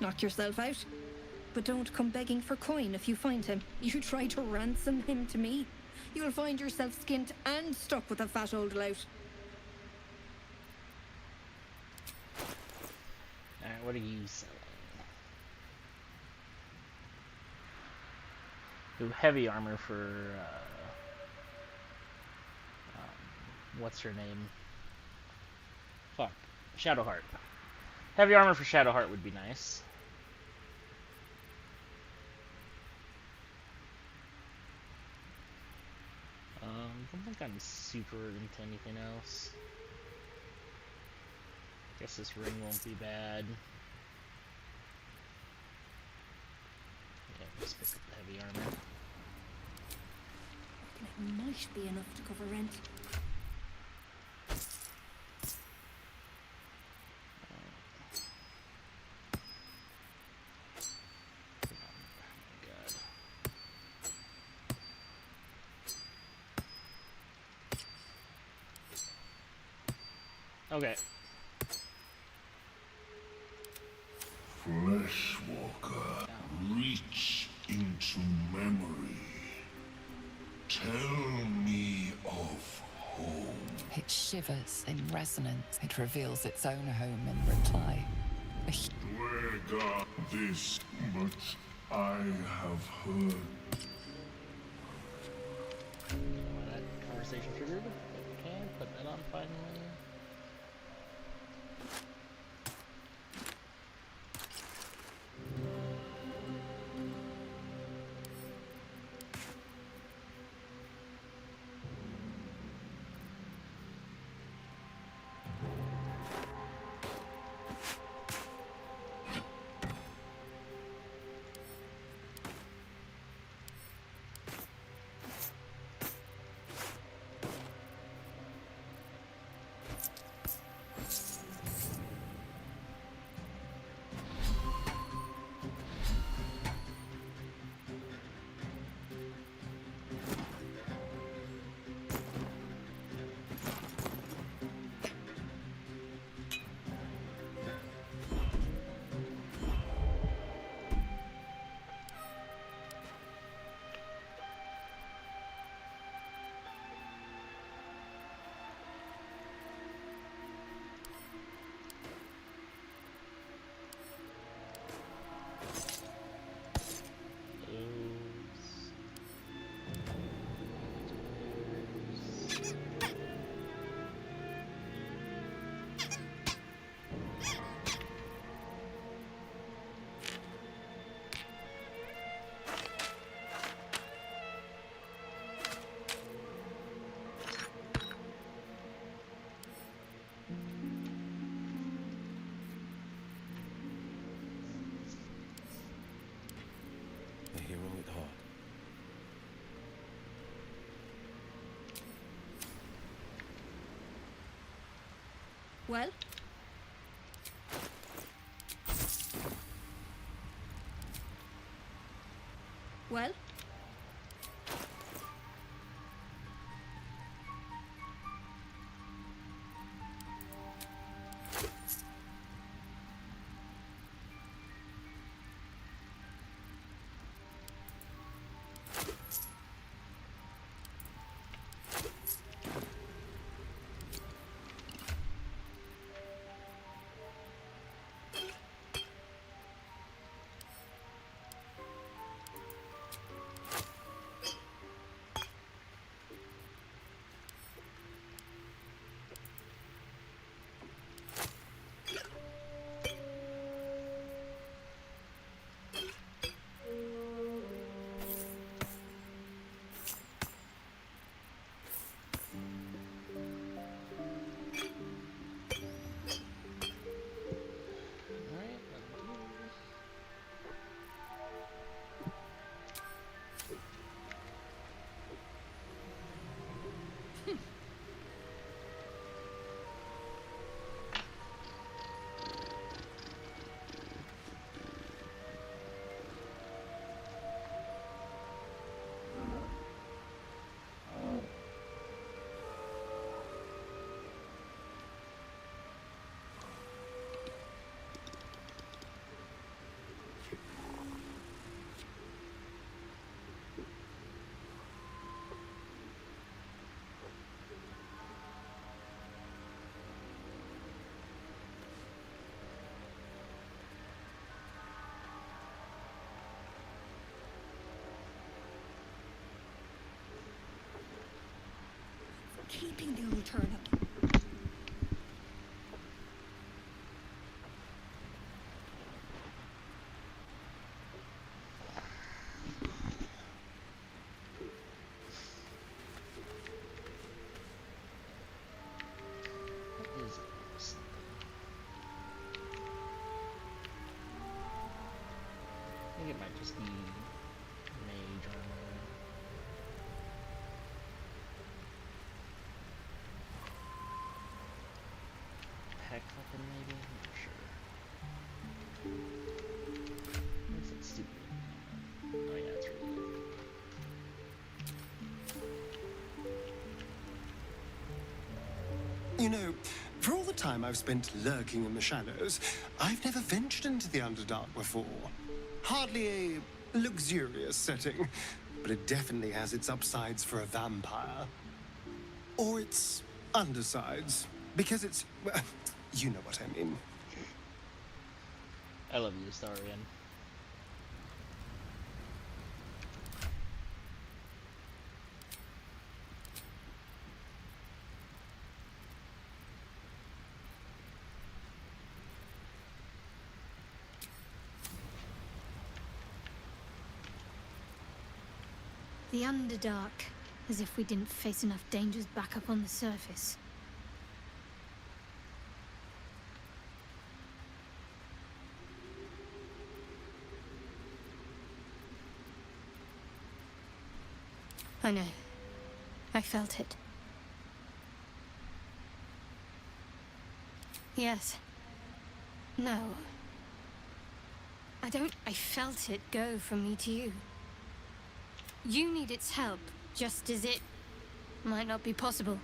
Knock yourself out. But don't come begging for coin if you find him. You try to ransom him to me, you'll find yourself skint and stuck with a fat old lout. Alright, what are you selling? Do heavy armor for, what's her name? Fuck. Shadowheart. Heavy armor for Shadowheart would be nice. I don't think I'm super into anything else. Guess this ring won't be bad. Yeah, let's pick up the heavy armor. I reckon it might be enough to cover rent. Okay. Fleshwalker, reach into memory. Tell me of home. It shivers in resonance. It reveals its own home in reply. Dwega this, but I have heard. Why that conversation triggered? Okay, put that on finally. The hero at heart. Well? Well? Keeping the old turnip. think it might just be mage armor. Heck weapon maybe? I'm not sure. What's that stupid? Oh yeah, it's really good. You know, for all the time I've spent lurking in the shadows, I've never ventured into the Underdark before. Hardly a luxurious setting, but it definitely has its upsides for a vampire. Or its undersides, because it's... well, you know what I mean. I love you, Starian. The Underdark, as if we didn't face enough dangers back up on the surface. I know. I felt it. Yes. No. I felt it go from me to you. You need its help, just as it might not be possible.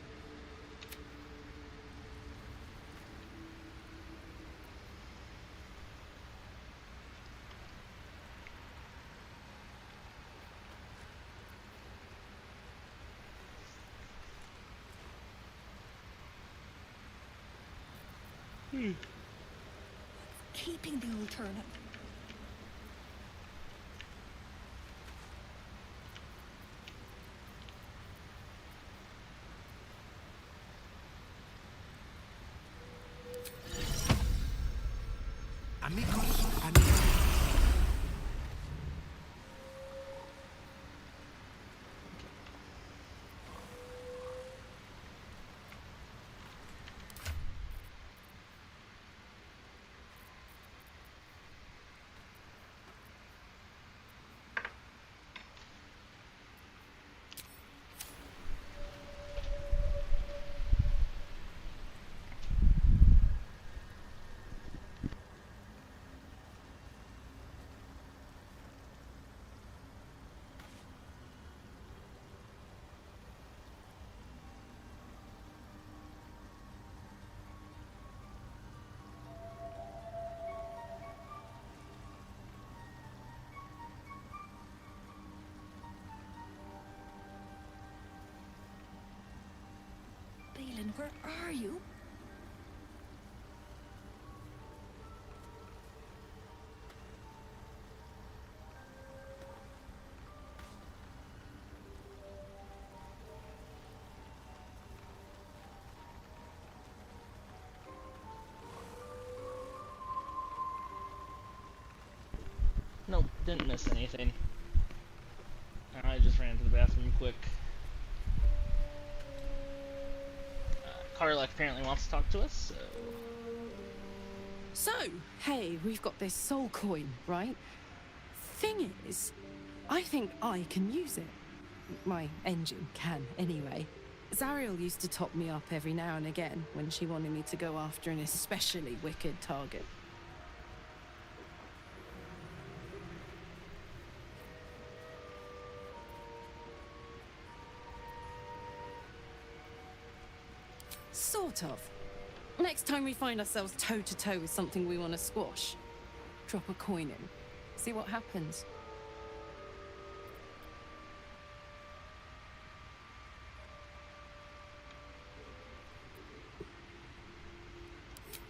Keeping the alternative. Amigos, amigos. Balin, where are you? Nope, didn't miss anything. I just ran to the bathroom quick. Karlach apparently wants to talk to us, so... So, hey, we've got this soul coin, right? Thing is, I think I can use it. My engine can, anyway. Zariel used to top me up every now and again when she wanted me to go after an especially wicked target. Sort of. Next time we find ourselves toe-to-toe with something we want to squash, drop a coin in. See what happens.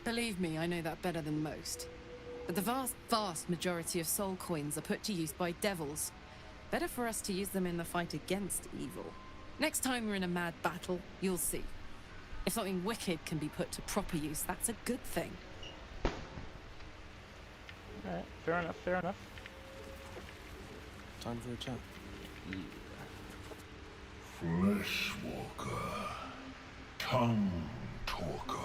Believe me, I know that better than most. But the vast majority of soul coins are put to use by devils. Better for us to use them in the fight against evil. Next time we're in a mad battle, you'll see. If something wicked can be put to proper use, that's a good thing. Alright, fair enough, fair enough. Time for a chat. Fleshwalker, tongue talker.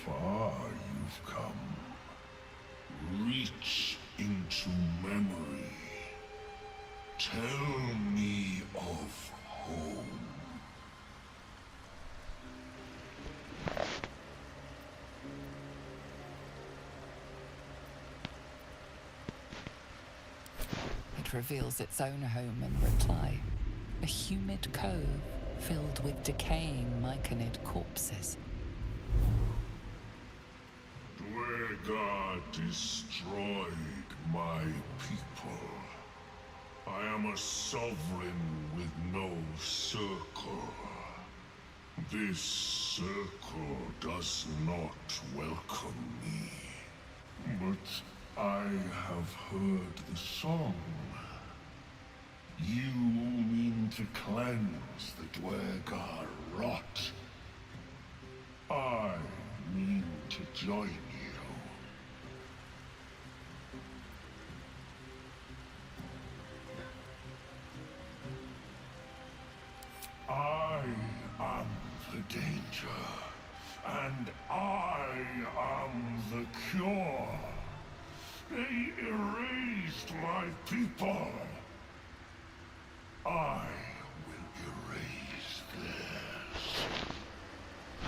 Far you've come. Reach into it reveals its own home in reply. A humid cove filled with decaying myconid corpses. Dwegar destroyed my people. I am a sovereign with no circle. This circle does not welcome me. But I have heard the song. You mean to cleanse the Dwegar rot. I mean to join you. I am the danger, and I am the cure. They erased my people. I will erase theirs.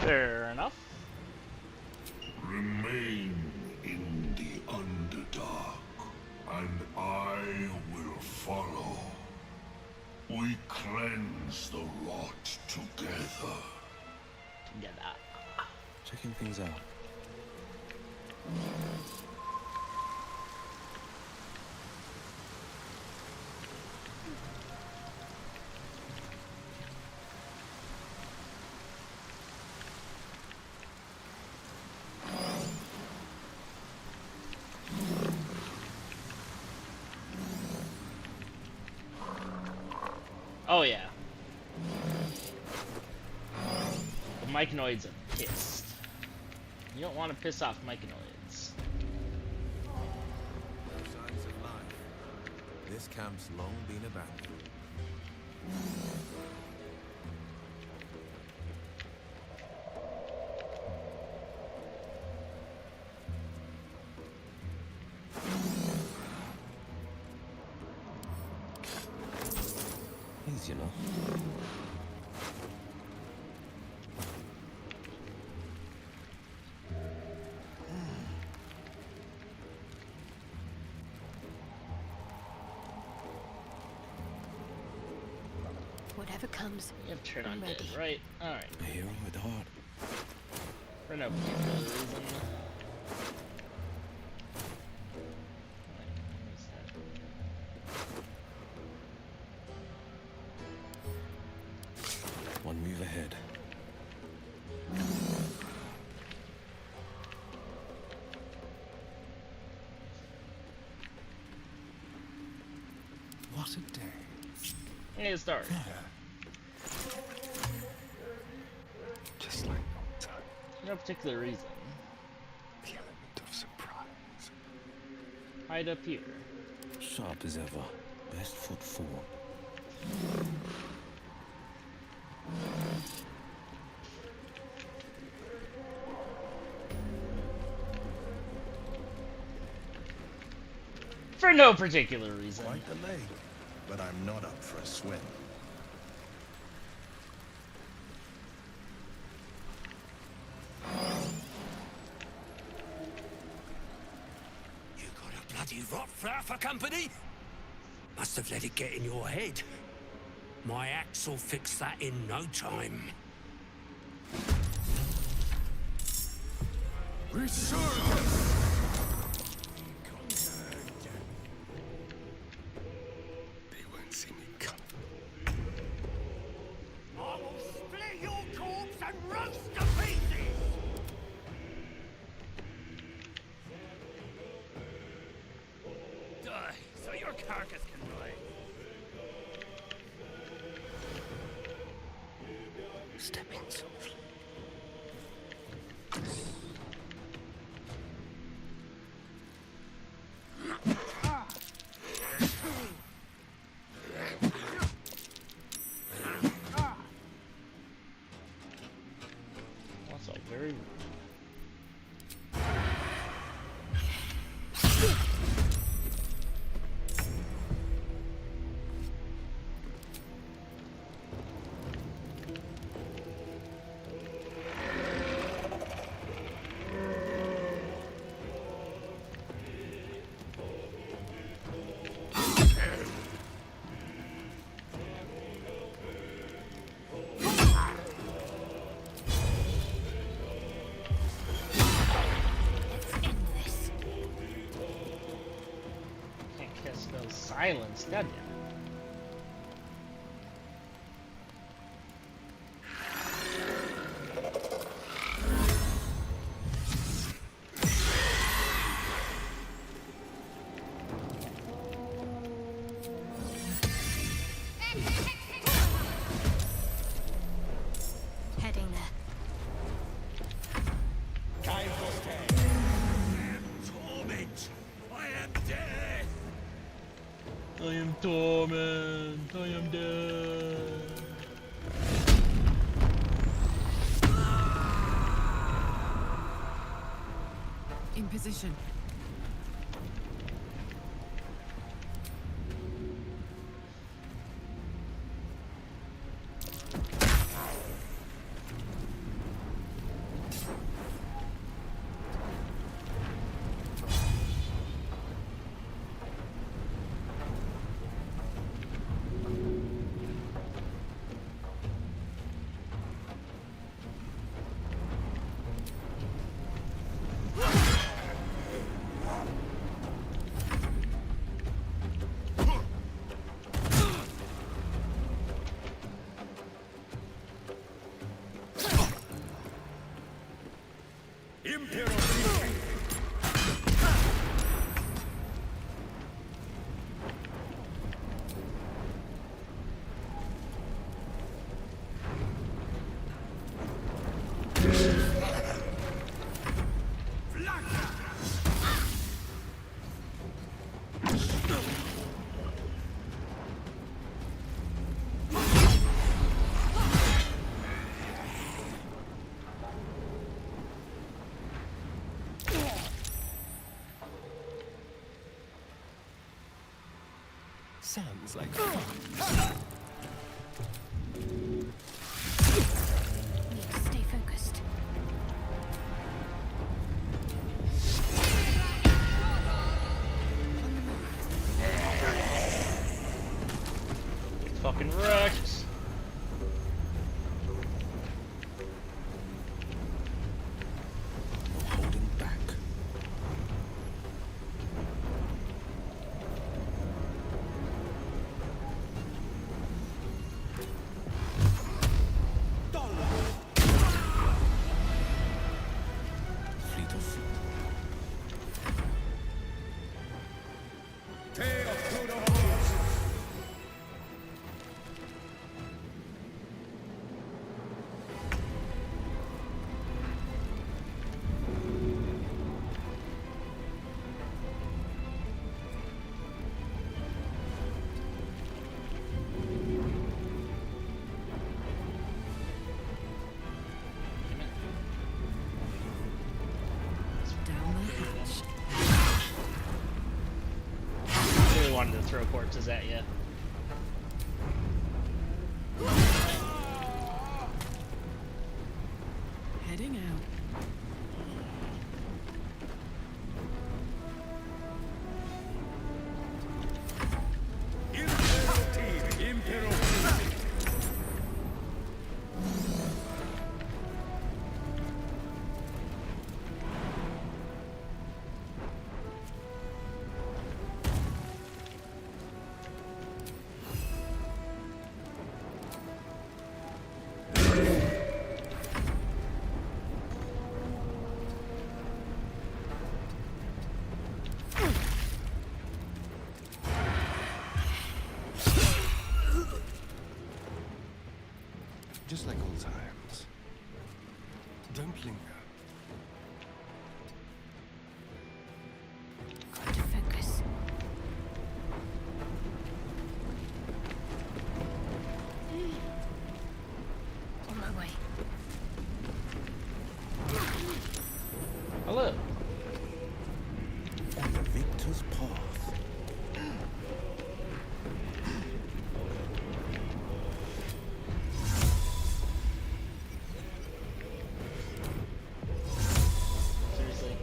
Fair enough. Remain in the Underdark, and I will follow. We cleanse the rot together. Checking things out. Oh yeah. The myconoids are pissed. You don't want to piss off myconoids. No signs of life. This camp's long been abandoned. Easy enough. Whatever comes, You have to turn on I'm dead, ready. right? Alright. A hero with a heart. For no particular reason. One move ahead. What a day. Hey, it's dark. Just like old times. For no particular reason. The element of surprise. Hide up here. Sharp as ever. Best foot forward. For no particular reason. Quite the lake, but I'm not up for a swim. You got a bloody rot flower for company? Must have let it get in your head. My axe will fix that in no time. Resurgence! They won't see me come. I will split your corpse and roast to pieces! Die, so your carcass can rise. Stepping softly. silence, goddamn. Heading there. Torment! I am death! I am torment. I am dead. In position. Sounds like fun. Need to stay focused. Fucking wrecked. Holding back. Fleet of foot. Down the hatch. I really wanted to throw corpses at you. Heading out. Just like old times. Don't linger. Got to focus. On my way. Hello. On the victor's path. Seriously.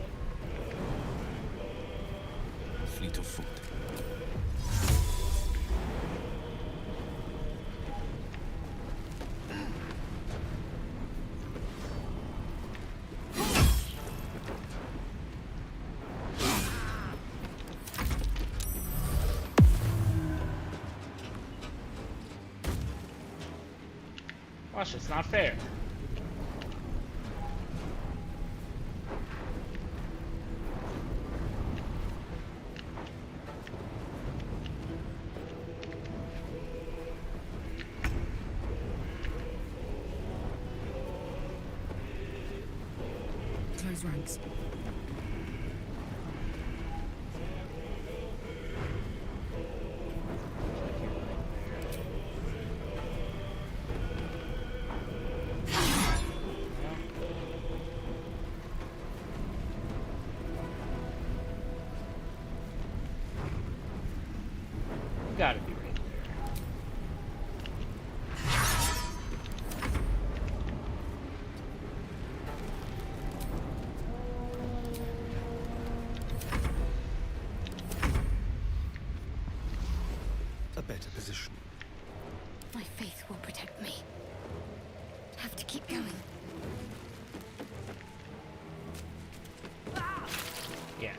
Fleet of foot. Gosh, it's not fair. Close ranks. Gotta be right A better position. My faith will protect me. Have to keep going. Yeah.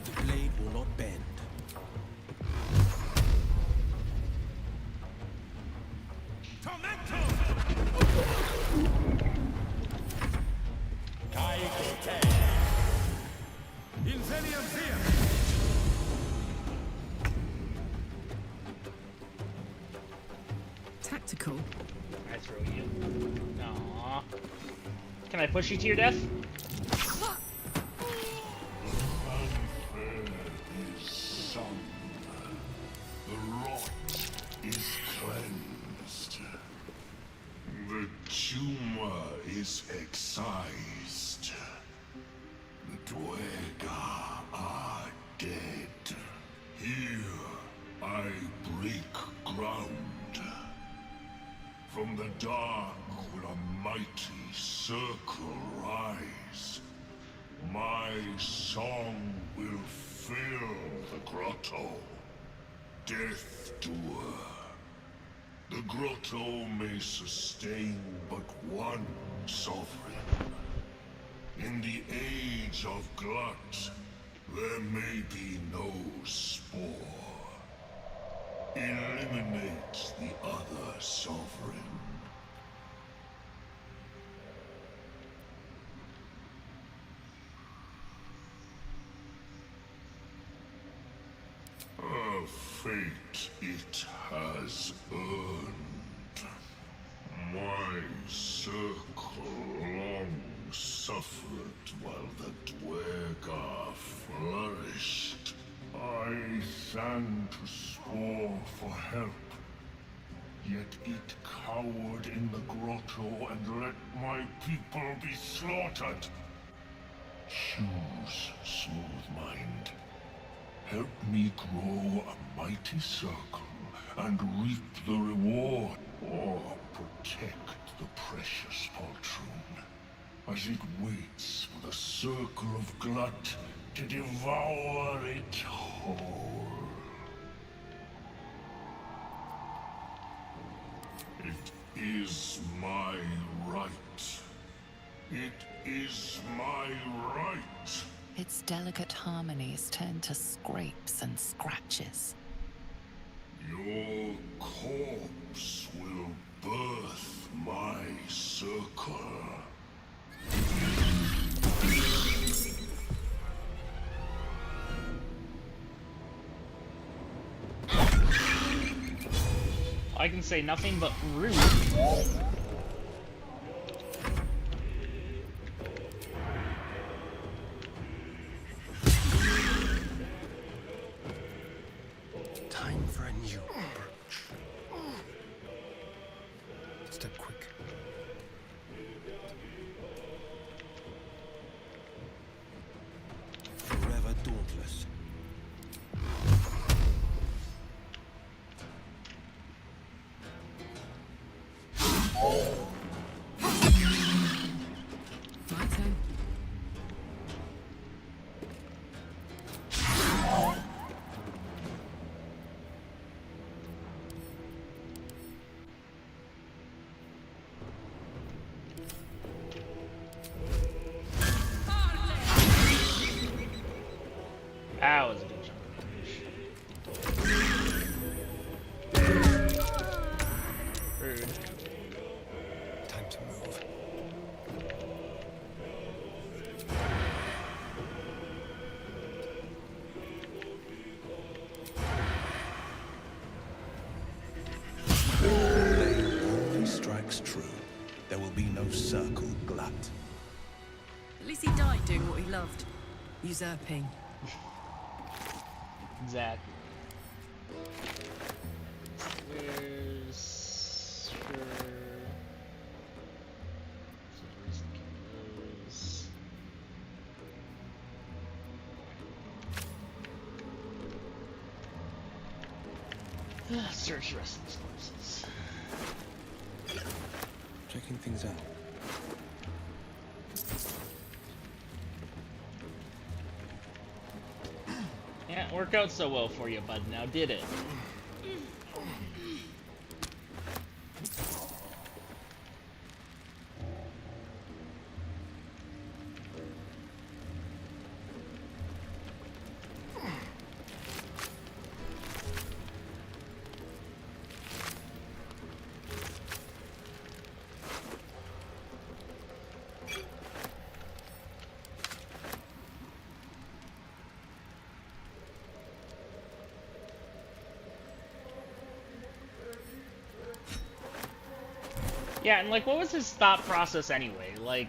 The blade will not bend. Tactical. I throw you. Aww. Can I push you to your death? Unfair is sung. The rot is cleansed. The tumor is excised. The Dwergar are dead. Here I break ground. From the dark will a mighty circle rise. My song will fill the grotto. Death Doer. The grotto may sustain but one sovereign. In the age of glut, there may be no spore. Eliminate the other sovereign. A fate it has earned. My circle long suffered while the Dwergar flourished. I sang to Spore for help, yet it cowered in the grotto and let my people be slaughtered. Choose, Smooth Mind. Help me grow a mighty circle and reap the reward, or protect the precious poltroon as it waits for the circle of glut to devour it whole. It is my right. It is my right. Its delicate harmonies turn to scrapes and scratches. Your corpse will birth my circle. I can say nothing but rude. Time for a new approach. Step quick. Forever dauntless. My turn. doing what he loved. Usurping. Exactly. Where's search resting sources. Checking things out. Yeah, it worked out so well for you, bud. Now did it? Yeah, and like, what was his thought process anyway? Like,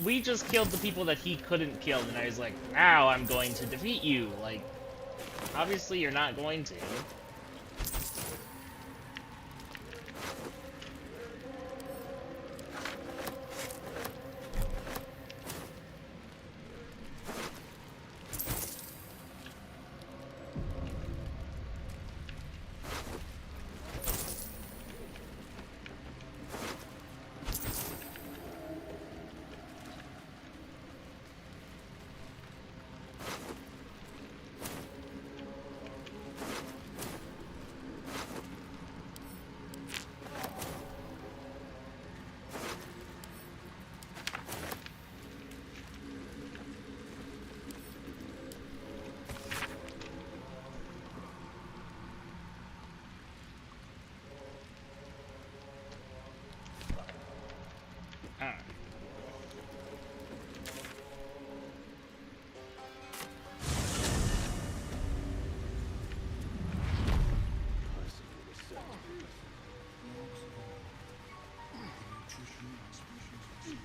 we just killed the people that he couldn't kill, and I was like, now I'm going to defeat you. Like, obviously you're not going to.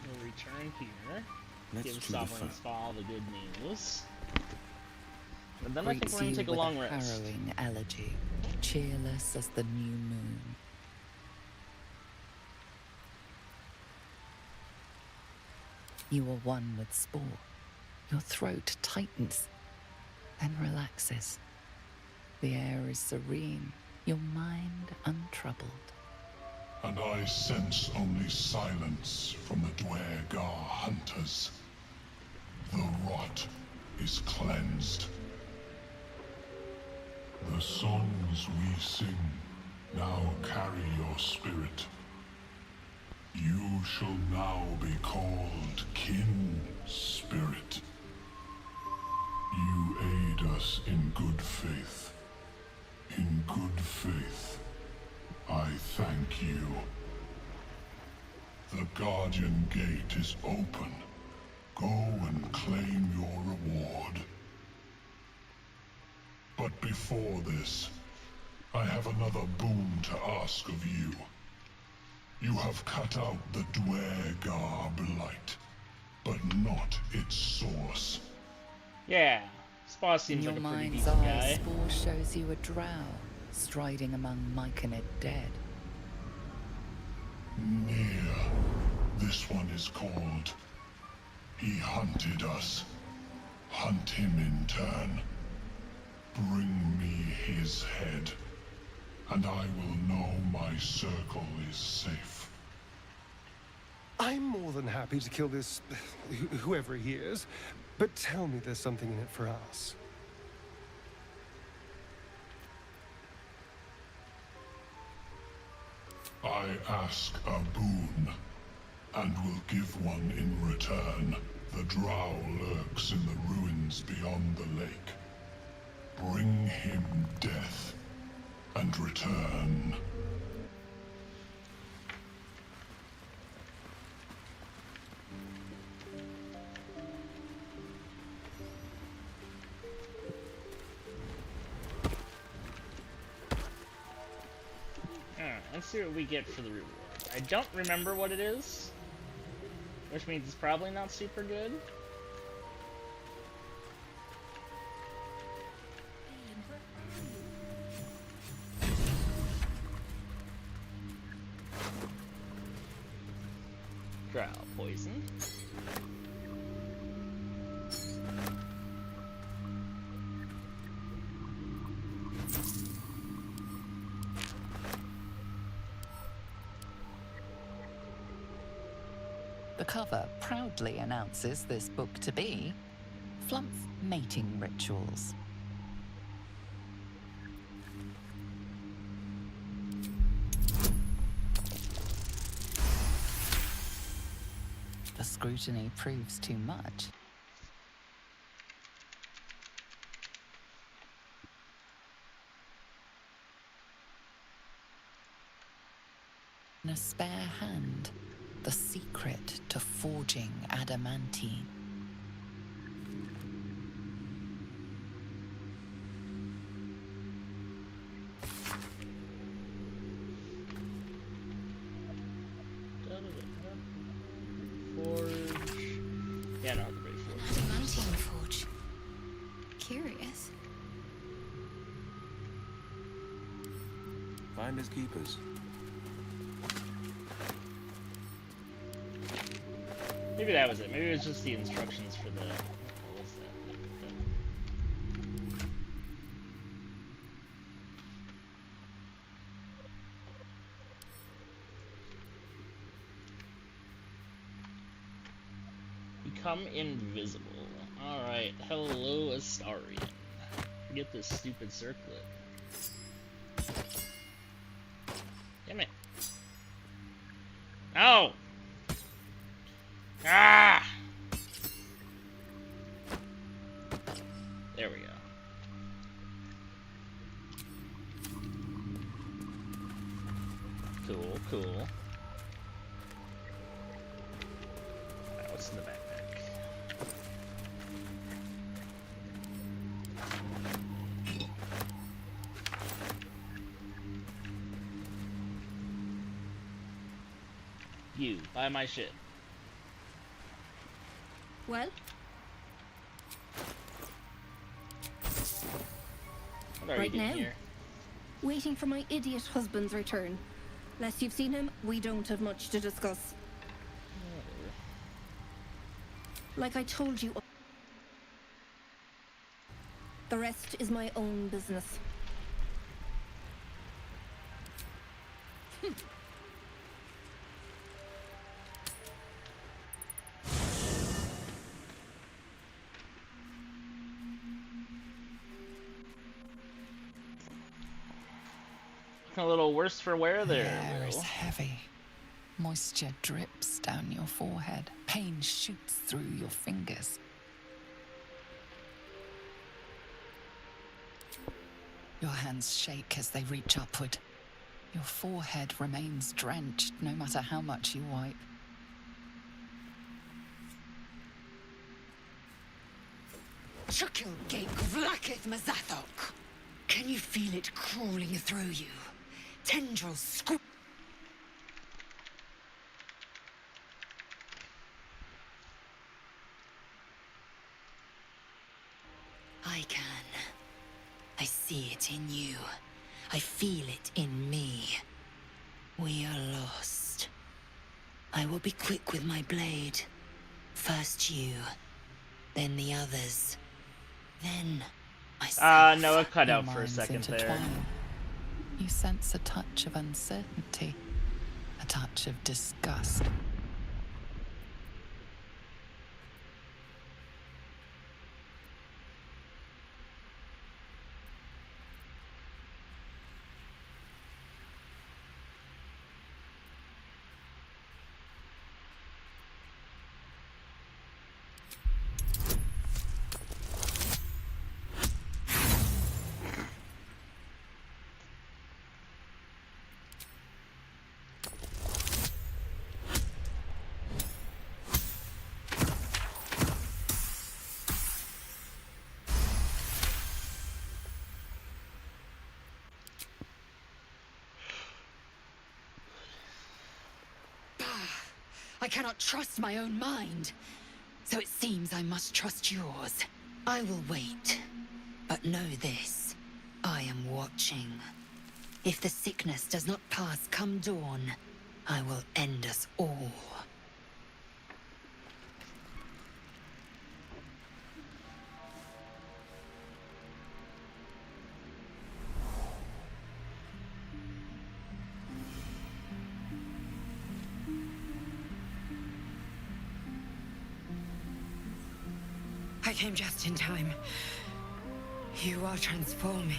We'll return here. Give Sovereign Spa the good news. But then I think we're gonna take a long rest. Harrowing elegy, cheerless as the new moon. You are one with Spore. Your throat tightens, then relaxes. The air is serene, your mind untroubled. And I sense only silence from the Dwergar hunters. The rot is cleansed. The songs we sing now carry your spirit. You shall now be called Kin Spirit. You aid us in good faith. In good faith, I thank you. The Guardian Gate is open. Go and claim your reward. But before this, I have another boon to ask of you. You have cut out the Dwergar blight, but not its source. Yeah, Spa seems In like your a pretty mind's decent eye, guy. Spore shows you a drow, striding among Myconid dead. Near. This one is called. He hunted us. Hunt him in turn. Bring me his head, and I will know my circle is safe. I'm more than happy to kill this... whoever he is. But tell me there's something in it for us. I ask a boon, and will give one in return. The drow lurks in the ruins beyond the lake. Bring him death, and return. Let's see what we get for the reward. I don't remember what it is, which means it's probably not super good. Drow poison. The cover proudly announces this book to be Flumph Mating Rituals. The scrutiny proves too much. In a spare hand, the secret to forging adamantine. Forge. Yeah, no, the Great Forge. Adamantine forge. Curious. Finders keepers. Maybe that was it. Maybe it was just the instructions for the. What was that? Become invisible. Alright, hello Astarian. Forget this stupid circlet. Damn it. No! Ah! There we go. Cool, cool. Alright, what's in the backpack? You, buy my shit. Well? What are Right you doing now. here? Waiting for my idiot husband's return. Lest you've seen him, we don't have much to discuss. Like I told you, the rest is my own business. A little worse for wear there. The air is Will. heavy. Moisture drips down your forehead. Pain shoots through your fingers. Your hands shake as they reach upward. Your forehead remains drenched no matter how much you wipe. Chukil Gate Vlakith Mazathok. Can you feel it crawling through you? Tendrils screw. I can. I see it in you. I feel it in me. We are lost. I will be quick with my blade. First you, then the others, then myself. No, it cut Your out for a minds second there. intertwine. You sense a touch of uncertainty, a touch of disgust. I cannot trust my own mind. So it seems I must trust yours. I will wait. But know this. I am watching. If the sickness does not pass come dawn, I will end us all. I came just in time. You are transforming.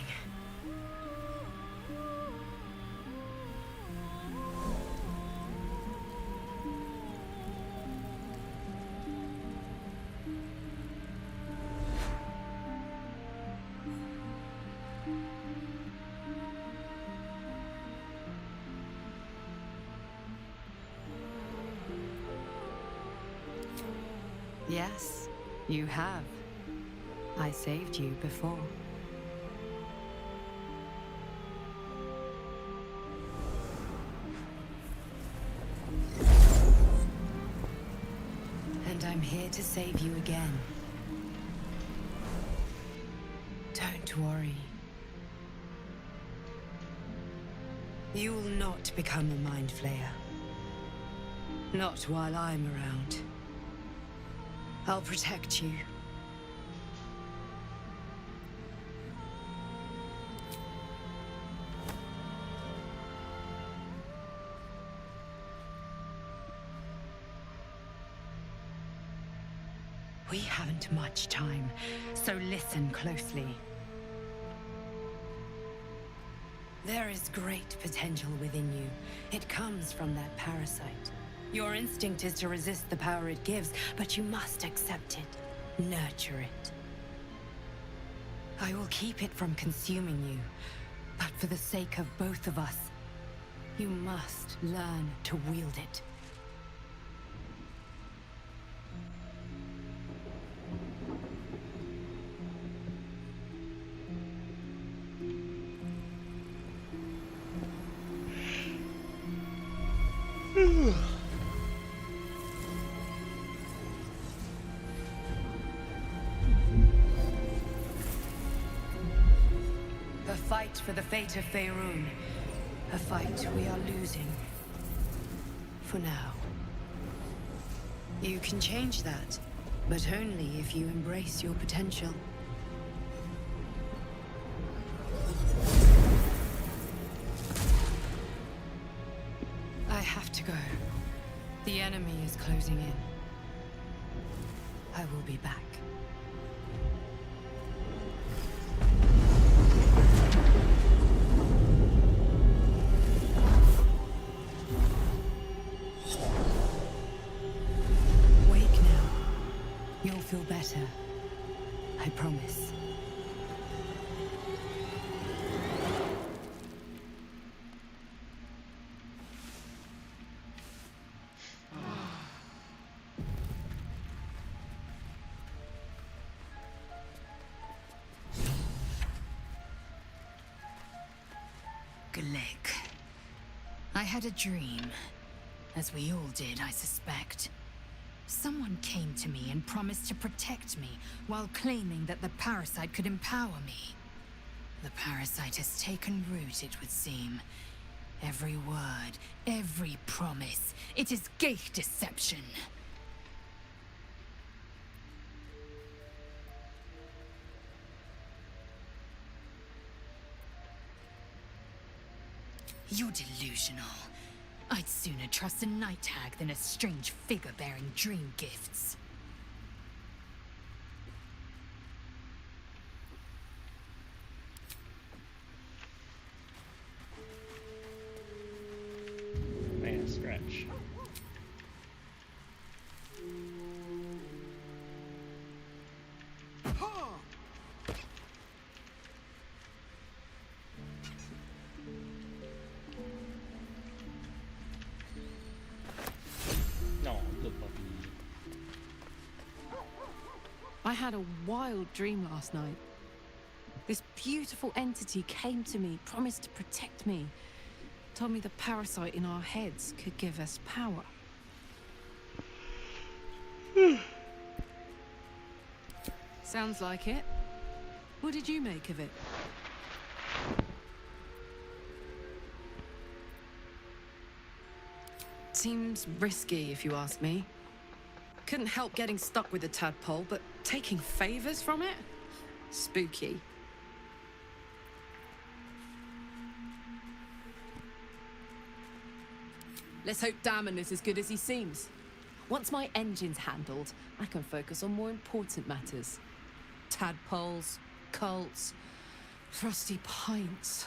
Yes, you have. I saved you before. And I'm here to save you again. Don't worry. You will not become a Mind Flayer. Not while I'm around. I'll protect you. We haven't much time, so listen closely. There is great potential within you. It comes from that parasite. Your instinct is to resist the power it gives, but you must accept it. Nurture it. I will keep it from consuming you, but for the sake of both of us, you must learn to wield it. The fight for the fate of Faerun. A fight we are losing. For now. You can change that, but only if you embrace your potential. I have to go. The enemy is closing in. I will be back. Wake now. You'll feel better. I promise. Glick. I had a dream. As we all did, I suspect. Someone came to me and promised to protect me, while claiming that the parasite could empower me. The parasite has taken root, it would seem. Every word, every promise, it is gate deception. You're delusional. I'd sooner trust a night hag than a strange figure bearing dream gifts. Man, stretch. No, good puppy. I had a wild dream last night. This beautiful entity came to me, promised to protect me. Told me the parasite in our heads could give us power. Sounds like it. What did you make of it? Seems risky, if you ask me. Couldn't help getting stuck with the tadpole, but taking favors from it? Spooky. Let's hope Damon is as good as he seems. Once my engine's handled, I can focus on more important matters. Tadpoles, cults, frosty pints.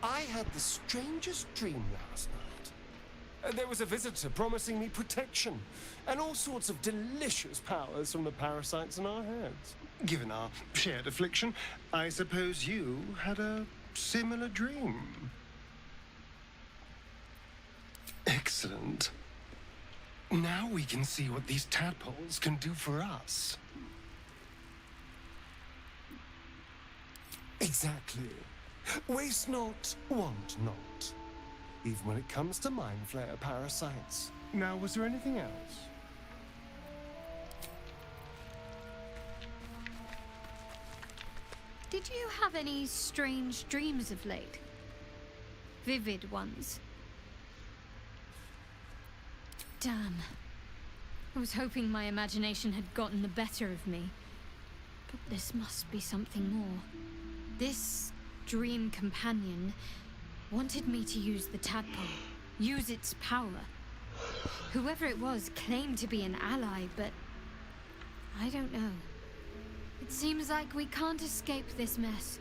I had the strangest dream last night. There was a visitor promising me protection and all sorts of delicious powers from the parasites in our heads. Given our shared affliction, I suppose you had a similar dream. Excellent. Now we can see what these tadpoles can do for us. Exactly. Waste not, want not. Even when it comes to mind flayer parasites. Now, was there anything else? Did you have any strange dreams of late? Vivid ones? Damn. I was hoping my imagination had gotten the better of me. But this must be something more. This dream companion wanted me to use the tadpole, use its power. Whoever it was claimed to be an ally, but I don't know. It seems like we can't escape this mess,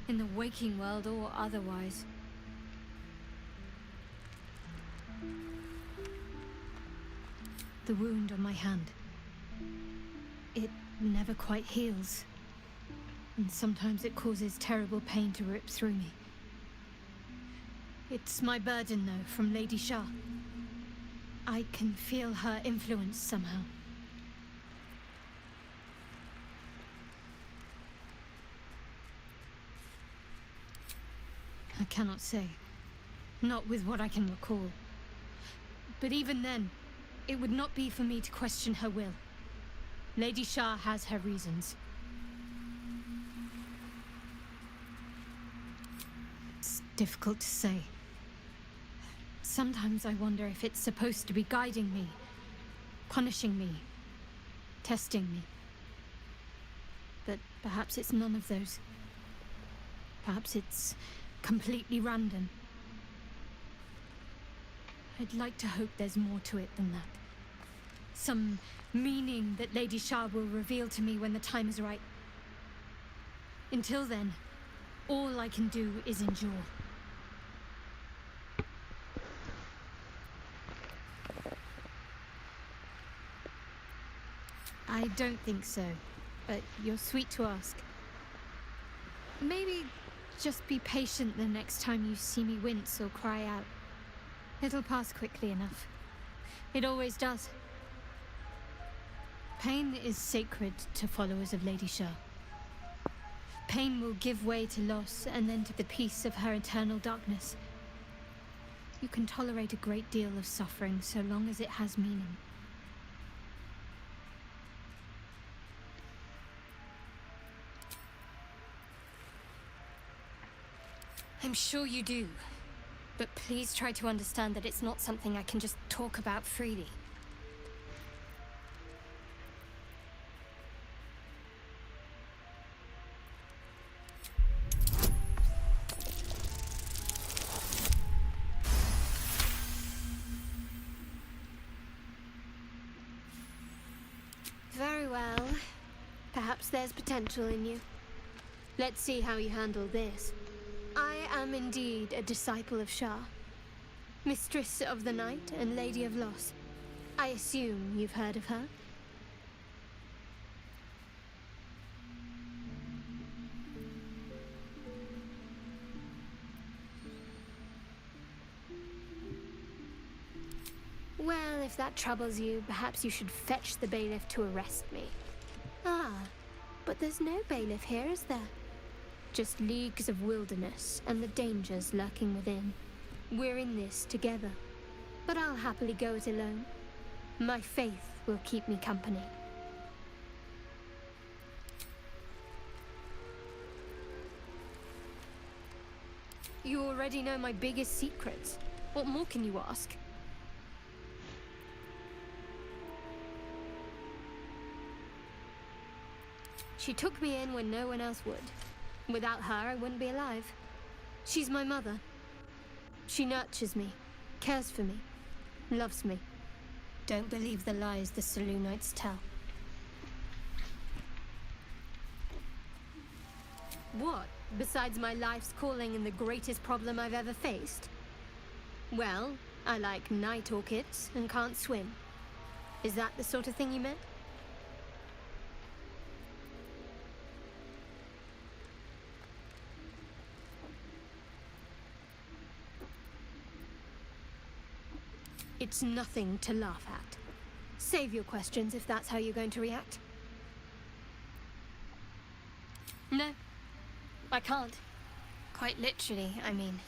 in the waking world or otherwise. The wound on my hand. It never quite heals. And sometimes it causes terrible pain to rip through me. It's my burden, though, from Lady Shah. I can feel her influence somehow. I cannot say. Not with what I can recall. But even then, it would not be for me to question her will. Lady Shah has her reasons. It's difficult to say. Sometimes I wonder if it's supposed to be guiding me, punishing me, testing me. But perhaps it's none of those. Perhaps it's completely random. I'd like to hope there's more to it than that. Some meaning that Lady Shah will reveal to me when the time is right. Until then, all I can do is endure. I don't think so, but you're sweet to ask. Maybe just be patient the next time you see me wince or cry out. It'll pass quickly enough. It always does. Pain is sacred to followers of Lady Shah. Pain will give way to loss and then to the peace of her eternal darkness. You can tolerate a great deal of suffering so long as it has meaning. I'm sure you do. But please try to understand that it's not something I can just talk about freely. Very well. Perhaps there's potential in you. Let's see how you handle this. I am indeed a disciple of Shah, Mistress of the Night and Lady of Loss. I assume you've heard of her? Well, if that troubles you, perhaps you should fetch the bailiff to arrest me. Ah, but there's no bailiff here, is there? Just leagues of wilderness and the dangers lurking within. We're in this together, but I'll happily go it alone. My faith will keep me company. You already know my biggest secrets. What more can you ask? She took me in when no one else would. Without her, I wouldn't be alive. She's my mother. She nurtures me, cares for me, loves me. Don't believe the lies the Selûnites tell. What, besides my life's calling and the greatest problem I've ever faced? Well, I like night orchids and can't swim. Is that the sort of thing you meant? It's nothing to laugh at. Save your questions if that's how you're going to react. No, I can't. Quite literally, I mean.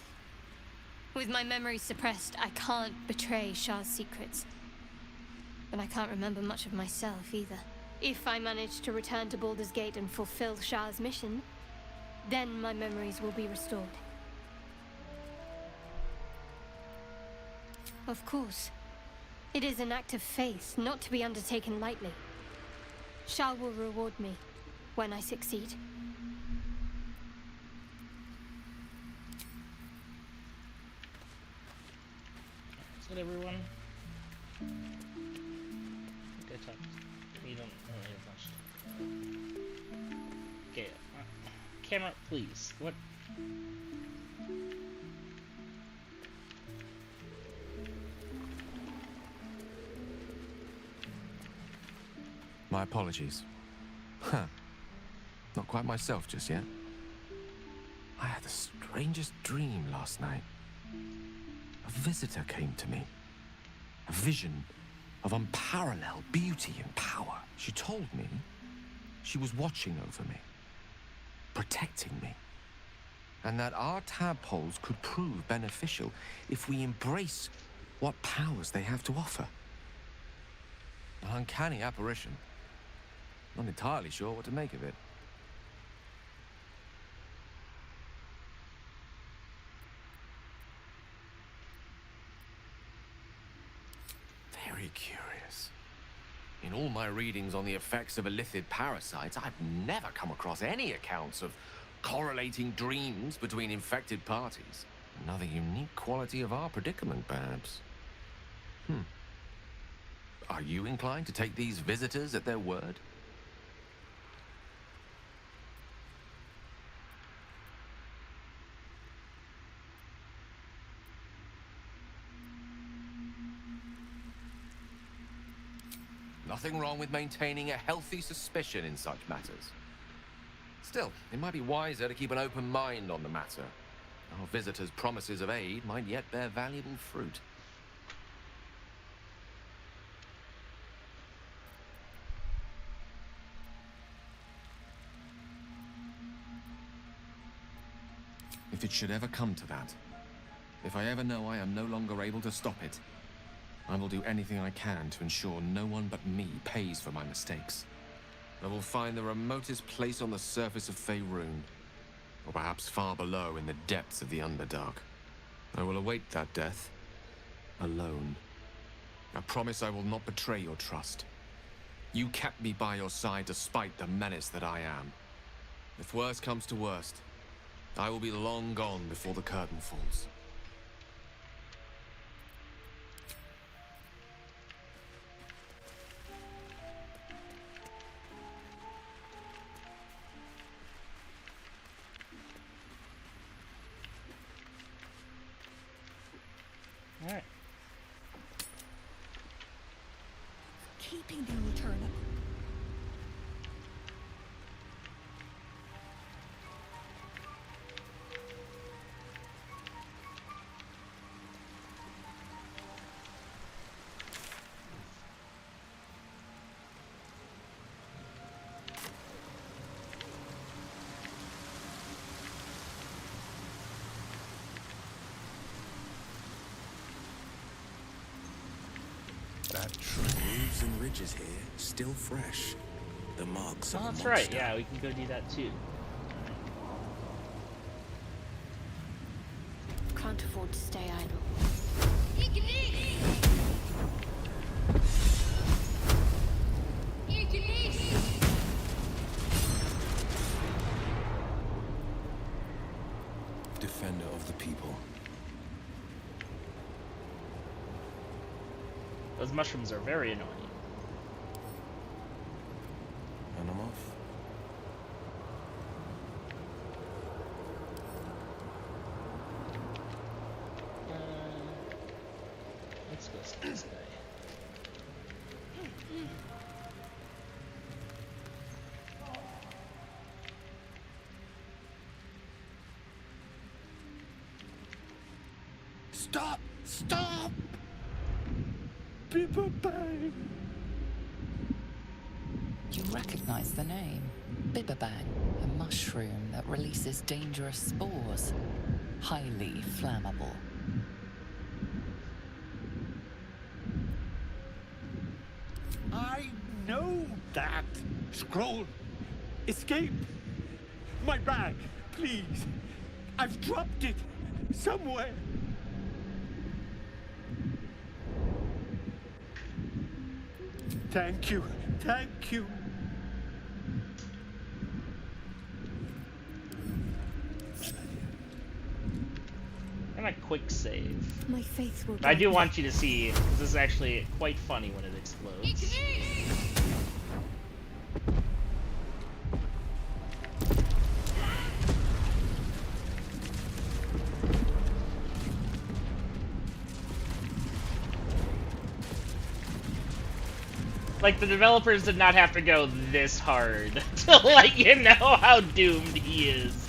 With my memory suppressed, I can't betray Shah's secrets. But I can't remember much of myself either. If I manage to return to Baldur's Gate and fulfill Shah's mission, then my memories will be restored. Of course. It is an act of faith, not to be undertaken lightly. Shah will reward me when I succeed. Is that everyone? Okay, talk. You don't really have much. Okay, camera, please. What? My apologies. Huh. Not quite myself just yet. I had the strangest dream last night. A visitor came to me. A vision of unparalleled beauty and power. She told me she was watching over me, protecting me, and that our tadpoles could prove beneficial if we embrace what powers they have to offer. An uncanny apparition. Not entirely sure what to make of it. Very curious. In all my readings on the effects of illithid parasites, I've never come across any accounts of correlating dreams between infected parties. Another unique quality of our predicament, perhaps. Are you inclined to take these visitors at their word? Nothing wrong with maintaining a healthy suspicion in such matters. Still, it might be wiser to keep an open mind on the matter. Our visitors' promises of aid might yet bear valuable fruit. If it should ever come to that, if I ever know I am no longer able to stop it, I will do anything I can to ensure no one but me pays for my mistakes. I will find the remotest place on the surface of Faerûn, or perhaps far below in the depths of the Underdark. I will await that death, alone. I promise I will not betray your trust. You kept me by your side despite the menace that I am. If worst comes to worst, I will be long gone before the curtain falls. All right. Keeping the old turnip. That roofs and ridges here, still fresh. The marks of a Oh, that's monster. right. Yeah, we can go do that too. Can't afford to stay idle. Those mushrooms are very annoying. And I'm off. Let's go see this guy. Stop! Stop! Bibberbang! You recognize the name. Bibberbang, a mushroom that releases dangerous spores. Highly flammable. I know that. Scroll. Escape. My bag, please. I've dropped it somewhere. Thank you. Thank you. And a quick save. My faith will I do guide me. want you to see, because this is actually quite funny when it explodes. Like, the developers did not have to go this hard to let you know how doomed he is.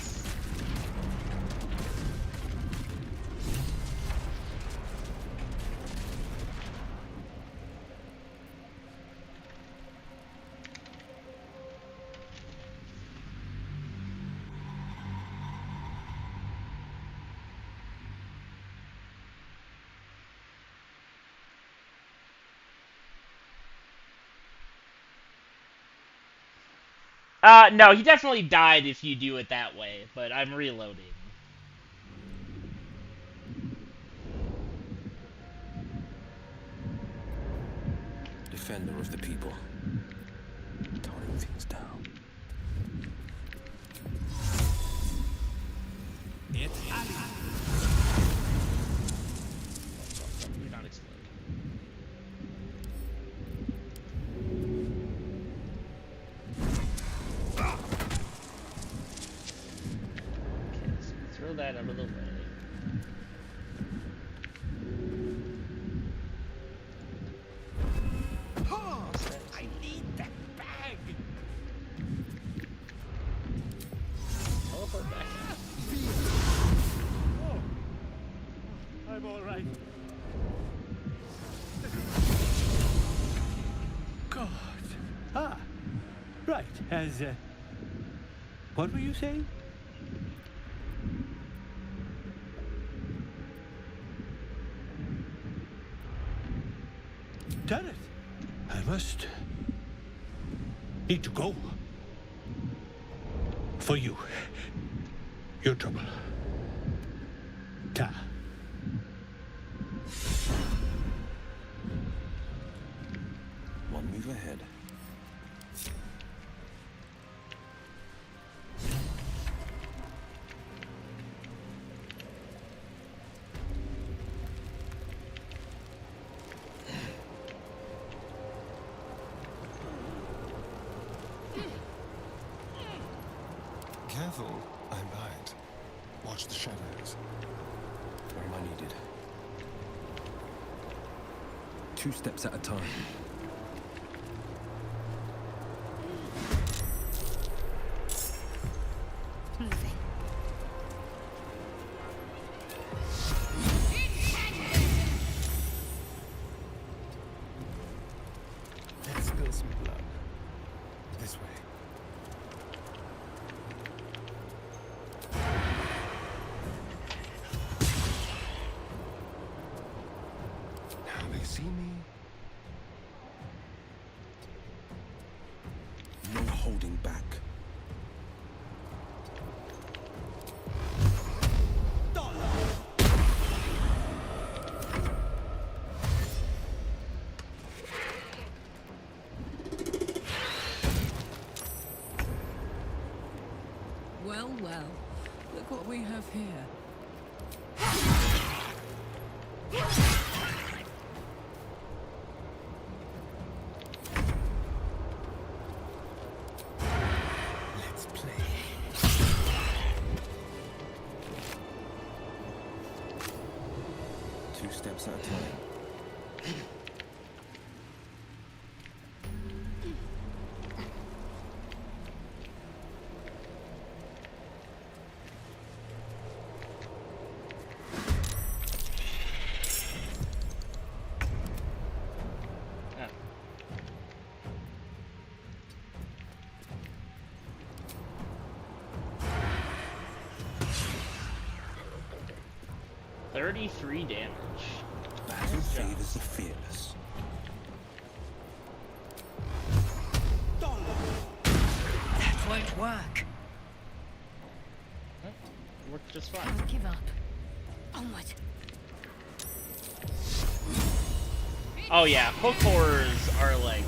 No, he definitely died if you do it that way, but I'm reloading. Defender of the people. Toning things down. It's Ali. You're not exploding. Throw that out of the way. Oh, I need that bag. Teleport back. Oh, I'm all right. God. Ah, right. As what were you saying? Done it. I must need to go. For you. Your trouble. Ta. One move ahead. Careful, I'm right. Watch the shadows. Where am I needed? 2 steps at a time. Moving. Let's spill some blood. This way. Now they see me. No holding back. Well, well. Look what we have here. steps at a time. Ah. $33 damage. Battle favors the fearless. That won't work. Worked just fine. Can't give up. Onward. Oh yeah, hook horrors are like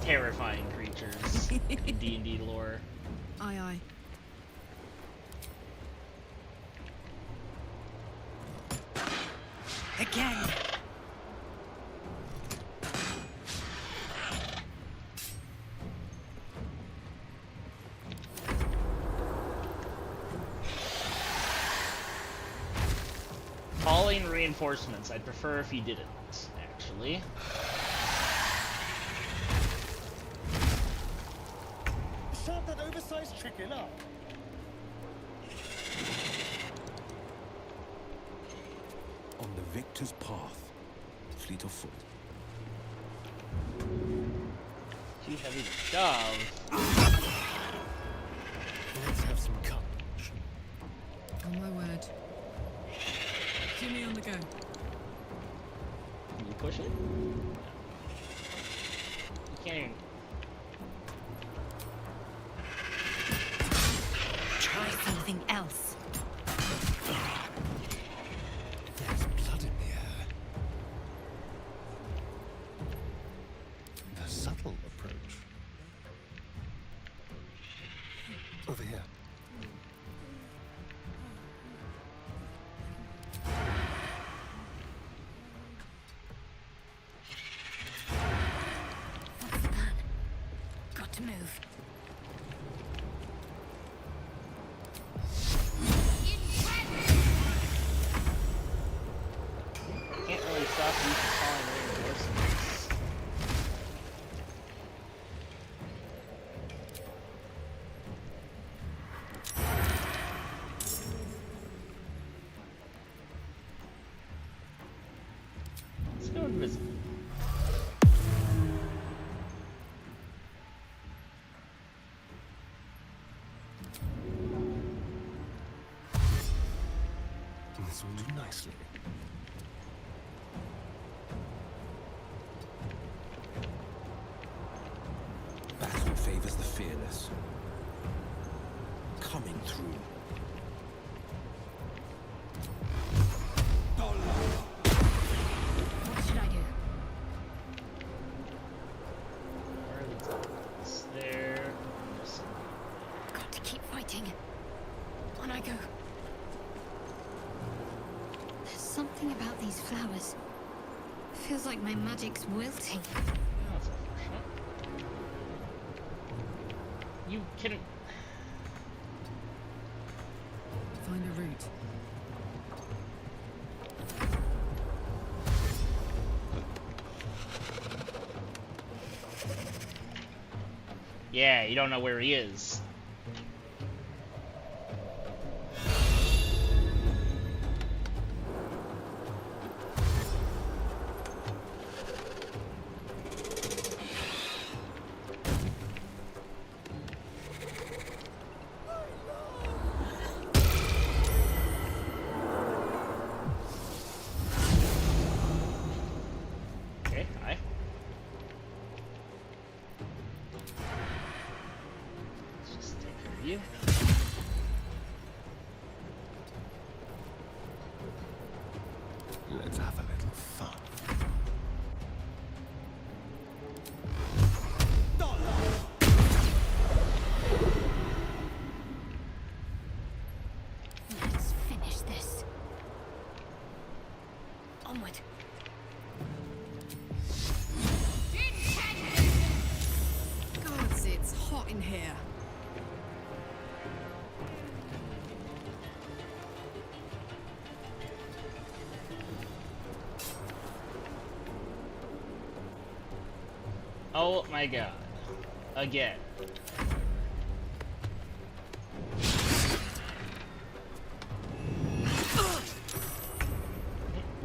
terrifying creatures in D&D lore. Aye, aye. Again. Calling reinforcements. I'd prefer if you didn't, actually. Shut that oversized chicken up. On the victor's path, fleet of foot. Too heavy to shove. Let's have some courage. On my word. Jimmy on the go. Can you push it? No. You can't even... Try something else. There's blood in the air. The subtle approach. Over here. What's the plan? Got to move. Can't really stop you from calling reinforcements. Let's go invisible. This will do nicely. Battle favors the fearless. Coming through. What should I do? Where are the tokens? There. Got to keep fighting. On I go. There's something about these flowers. Feels like my magic's wilting. That's unfortunate. You can... Find a route. Yeah, you don't know where he is. Okay, hi. Let's just take care of you. Let's have a little fun. Let's finish this. Onward. Gods, it's hot in here. Oh my god. Again.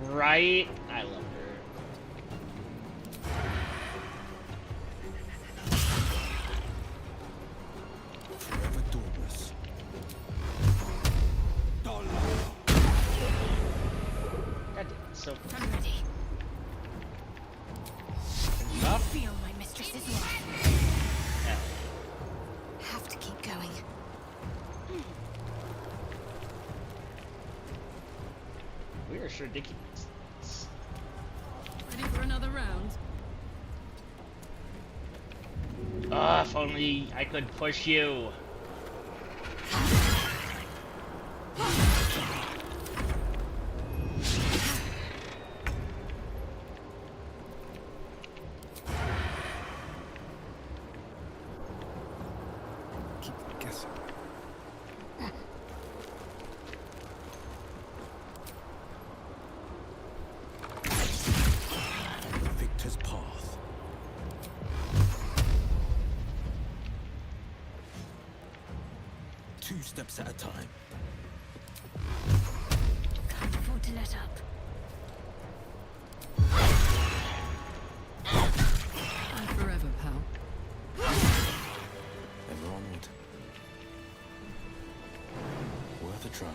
Right? I love her. Forever dauntless. God damn, so I'm ready. up. Feel my mistress's love. Yeah. Have to keep going. We are sure dicky. Ready for another round? Ah, if only I could push you. Keep guessing. The victor's path. Two steps at a time. Can't afford to let up. And forever, pal. Ever onward. Worth a try.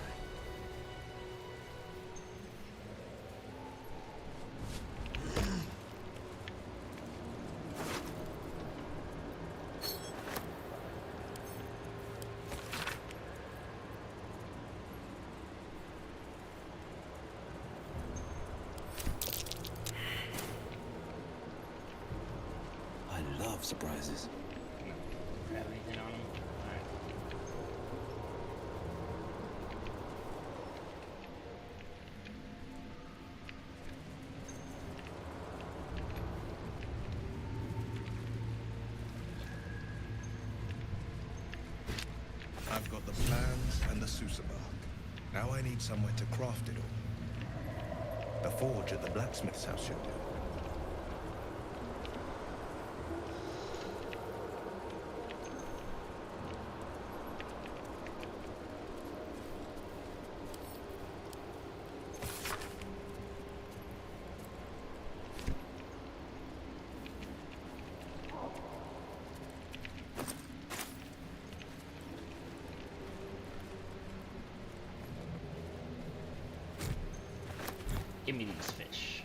I love surprises. Have anything on him? Alright. I've got the plans and the Sousa bark. Now I need somewhere to craft it all. The forge at the blacksmith's house should do. Give me these fish.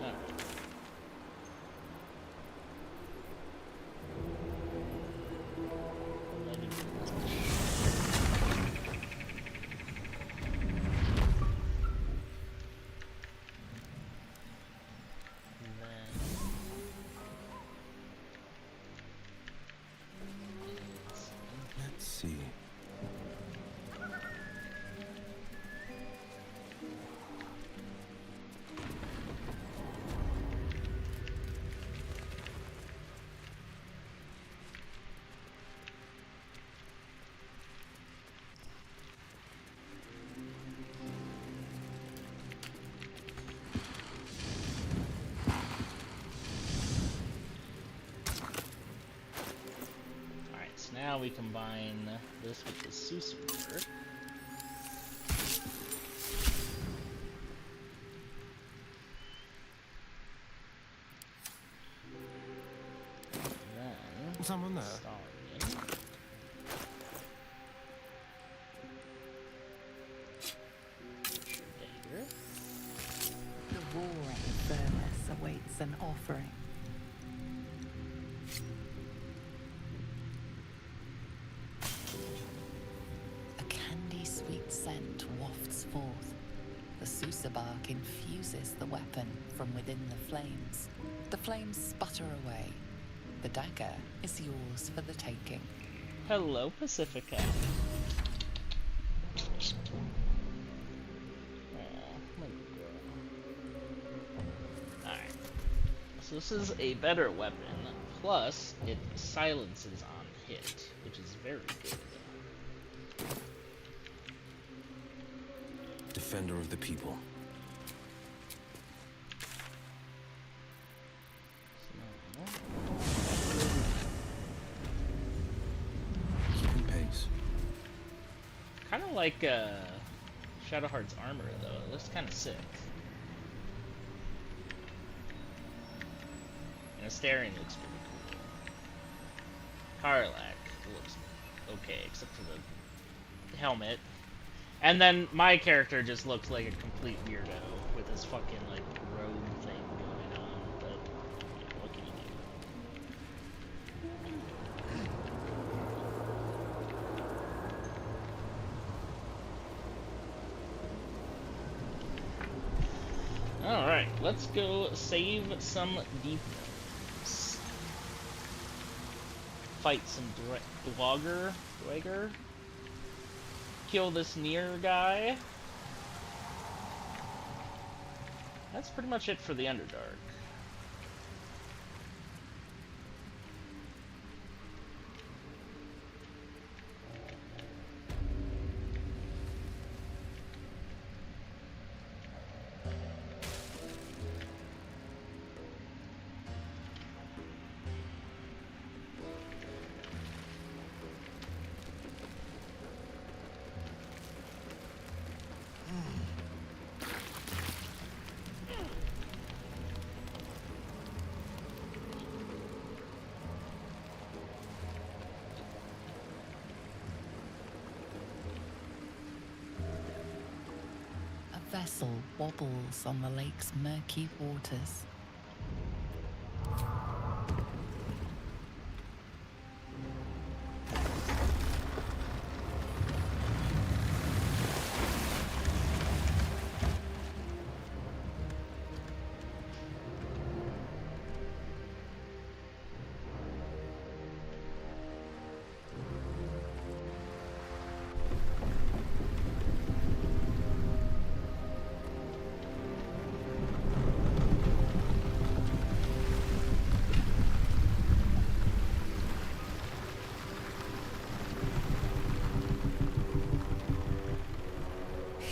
Alright. Let's see. Alright, so now we combine this with the Sousa bark. Then Someone there? Stallion. Dagger. The roaring furnace awaits an offering. A candy-sweet scent wafts forth. The Sousa bark infuses the weapon from within the flames. The flames sputter away. The dagger is yours for the taking. Hello, Pacifica. Alright. So this is a better weapon, plus it silences on hit, which is very good. defender of the people. Keeping pace. Kind of like Shadowheart's armor, though. It looks kind of sick. And Asterion looks pretty cool. Karlach looks okay, except for the helmet. And then my character just looks like a complete weirdo with his fucking, like, robe thing going on. But, yeah, what can you do? Alright, let's go save some demons. Fight some Dweger. Kill this Nier guy. That's pretty much it for the Underdark. A vessel wobbles on the lake's murky waters.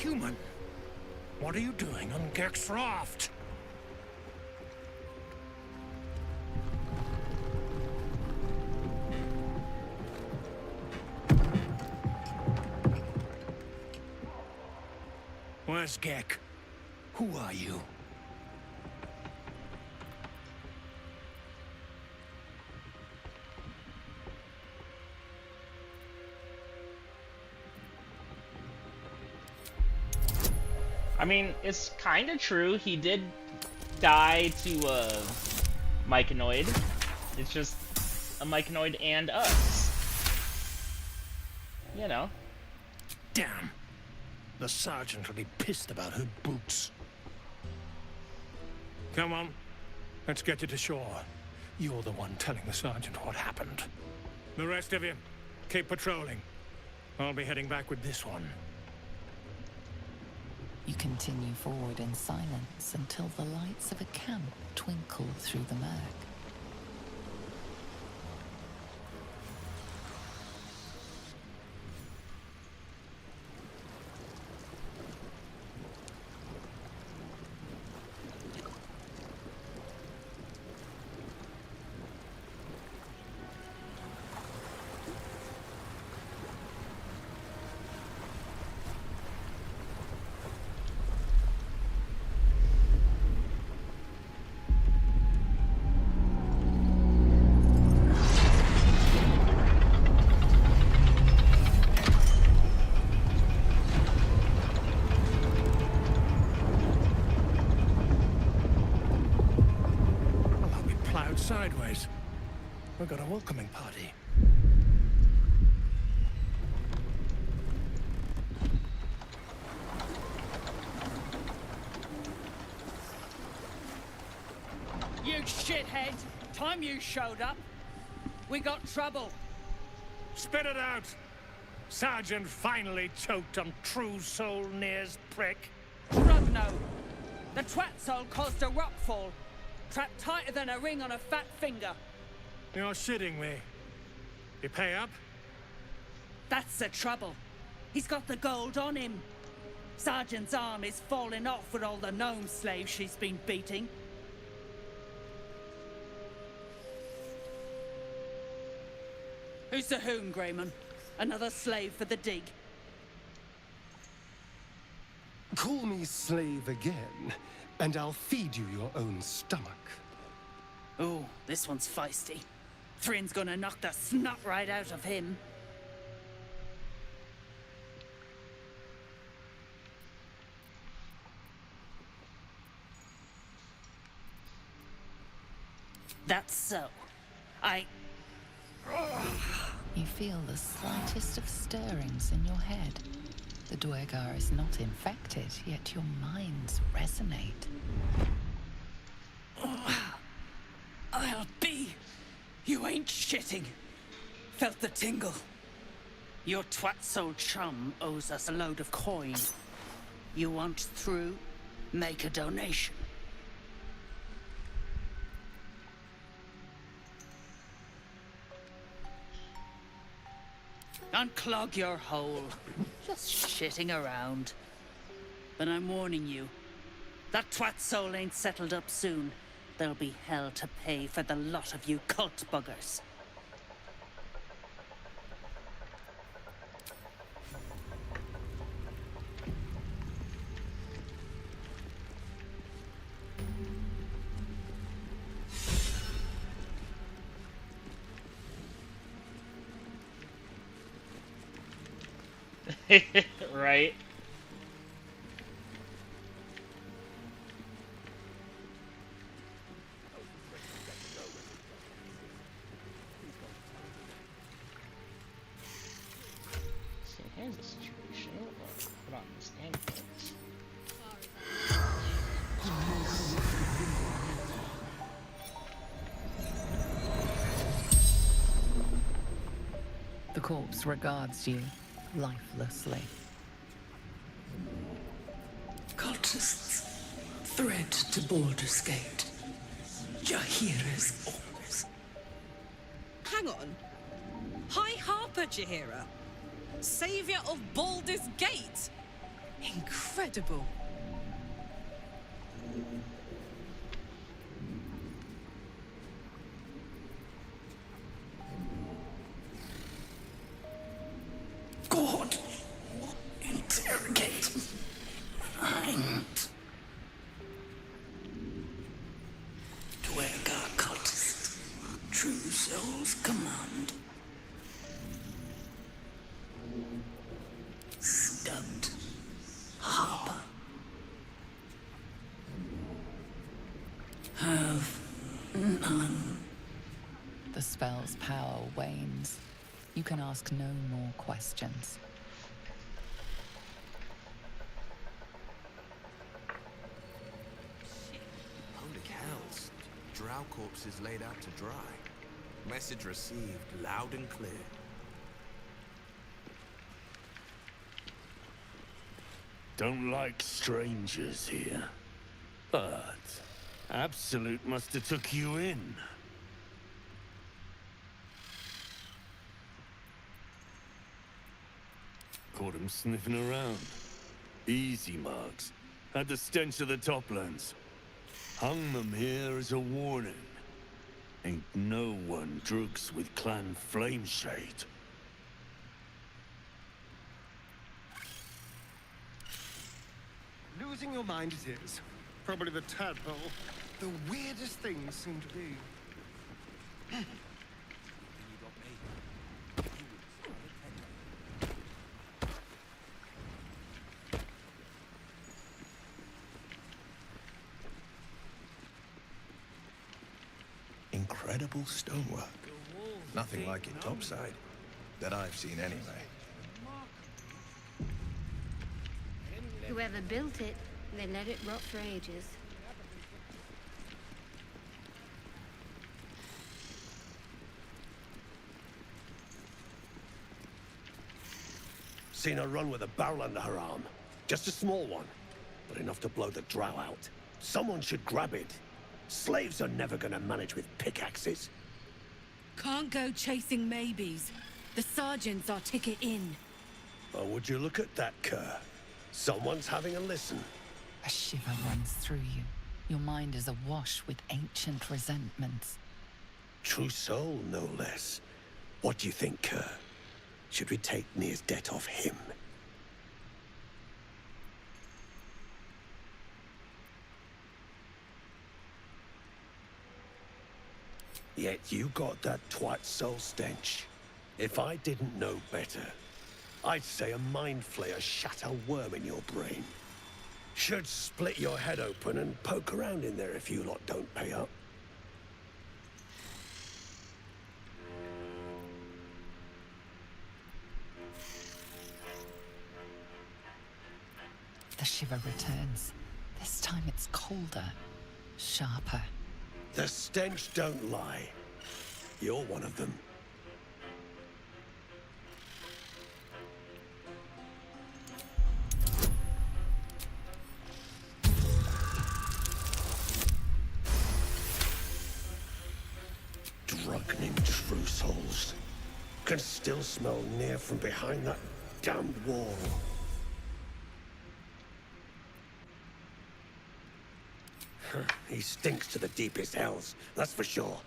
Human, what are you doing on Gek's raft? Where's Gek? Who are you? I mean, it's kind of true. He did die to a Myconoid. It's just a Myconoid and us. You know. Damn. The sergeant will be pissed about her boots. Come on. Let's get you to shore. You're the one telling the sergeant what happened. The rest of you, keep patrolling. I'll be heading back with this one. You continue forward in silence until the lights of a camp twinkle through the murk. Sideways. We've got a welcoming party. You shithead! Time you showed up, we got trouble. Spit it out! Sergeant finally choked on True Soul Nier's prick. Drugno! The twat soul caused a rockfall. Trapped tighter than a ring on a fat finger. You're shitting me. You pay up? That's the trouble. He's got the gold on him. Sergeant's arm is falling off with all the gnome slaves she's been beating. Who's the hoon, Greyman? Another slave for the dig? Call me slave again, and I'll feed you your own stomach. Oh, this one's feisty. Thrin's gonna knock the snot right out of him. That's so. You feel the slightest of stirrings in your head. The Dwegar is not infected, yet your minds resonate. I'll be. You ain't shitting. Felt the tingle. Your twat-soul chum owes us a load of coin. You want through? Make a donation. Unclog your hole. Just shitting around. But I'm warning you. That twat soul ain't settled up soon. There'll be hell to pay for the lot of you cult buggers. Right? So here's the situation. Put on this amulet. The corpse regards you lifelessly. Cultists, threat to Baldur's Gate. Jaheira's orders. Hang on. High Harper Jaheira, savior of Baldur's Gate. Incredible. God, interrogate. I'm Dwegar cultist. True soul's command. Stubbed. Harper. Have none. The spell's power wanes. You can ask no more questions. Holy cows. Drow corpses laid out to dry. Message received loud and clear. Don't like strangers here. But Absolute must have took you in. Caught him sniffing around. Easy marks. Had the stench of the Toplands. Hung them here as a warning. Ain't no one drugs with Clan Flameshade. Losing your mind it is. Probably the tadpole. The weirdest things seem to be. Incredible stonework. Nothing like it topside. That I've seen anyway. Whoever built it, they let it rot for ages. Seen her run with a barrel under her arm. Just a small one, but enough to blow the drow out. Someone should grab it. Slaves are never gonna manage with pickaxes. Can't go chasing maybes. The sergeant's our ticket in. Or would you look at that cur? Someone's having a listen. A shiver runs through you. Your mind is awash with ancient resentments. True soul, no less. What do you think, Kerr? Should we take Nir's debt off him? Yet you got that twat soul stench. If I didn't know better, I'd say a mind flayer shut a worm in your brain. Should split your head open and poke around in there if you lot don't pay up. The shiver returns. This time it's colder, sharper. The stench don't lie. You're one of them. Drunken true souls. Can still smell Nir from behind that damned wall. He stinks to the deepest hells, that's for sure.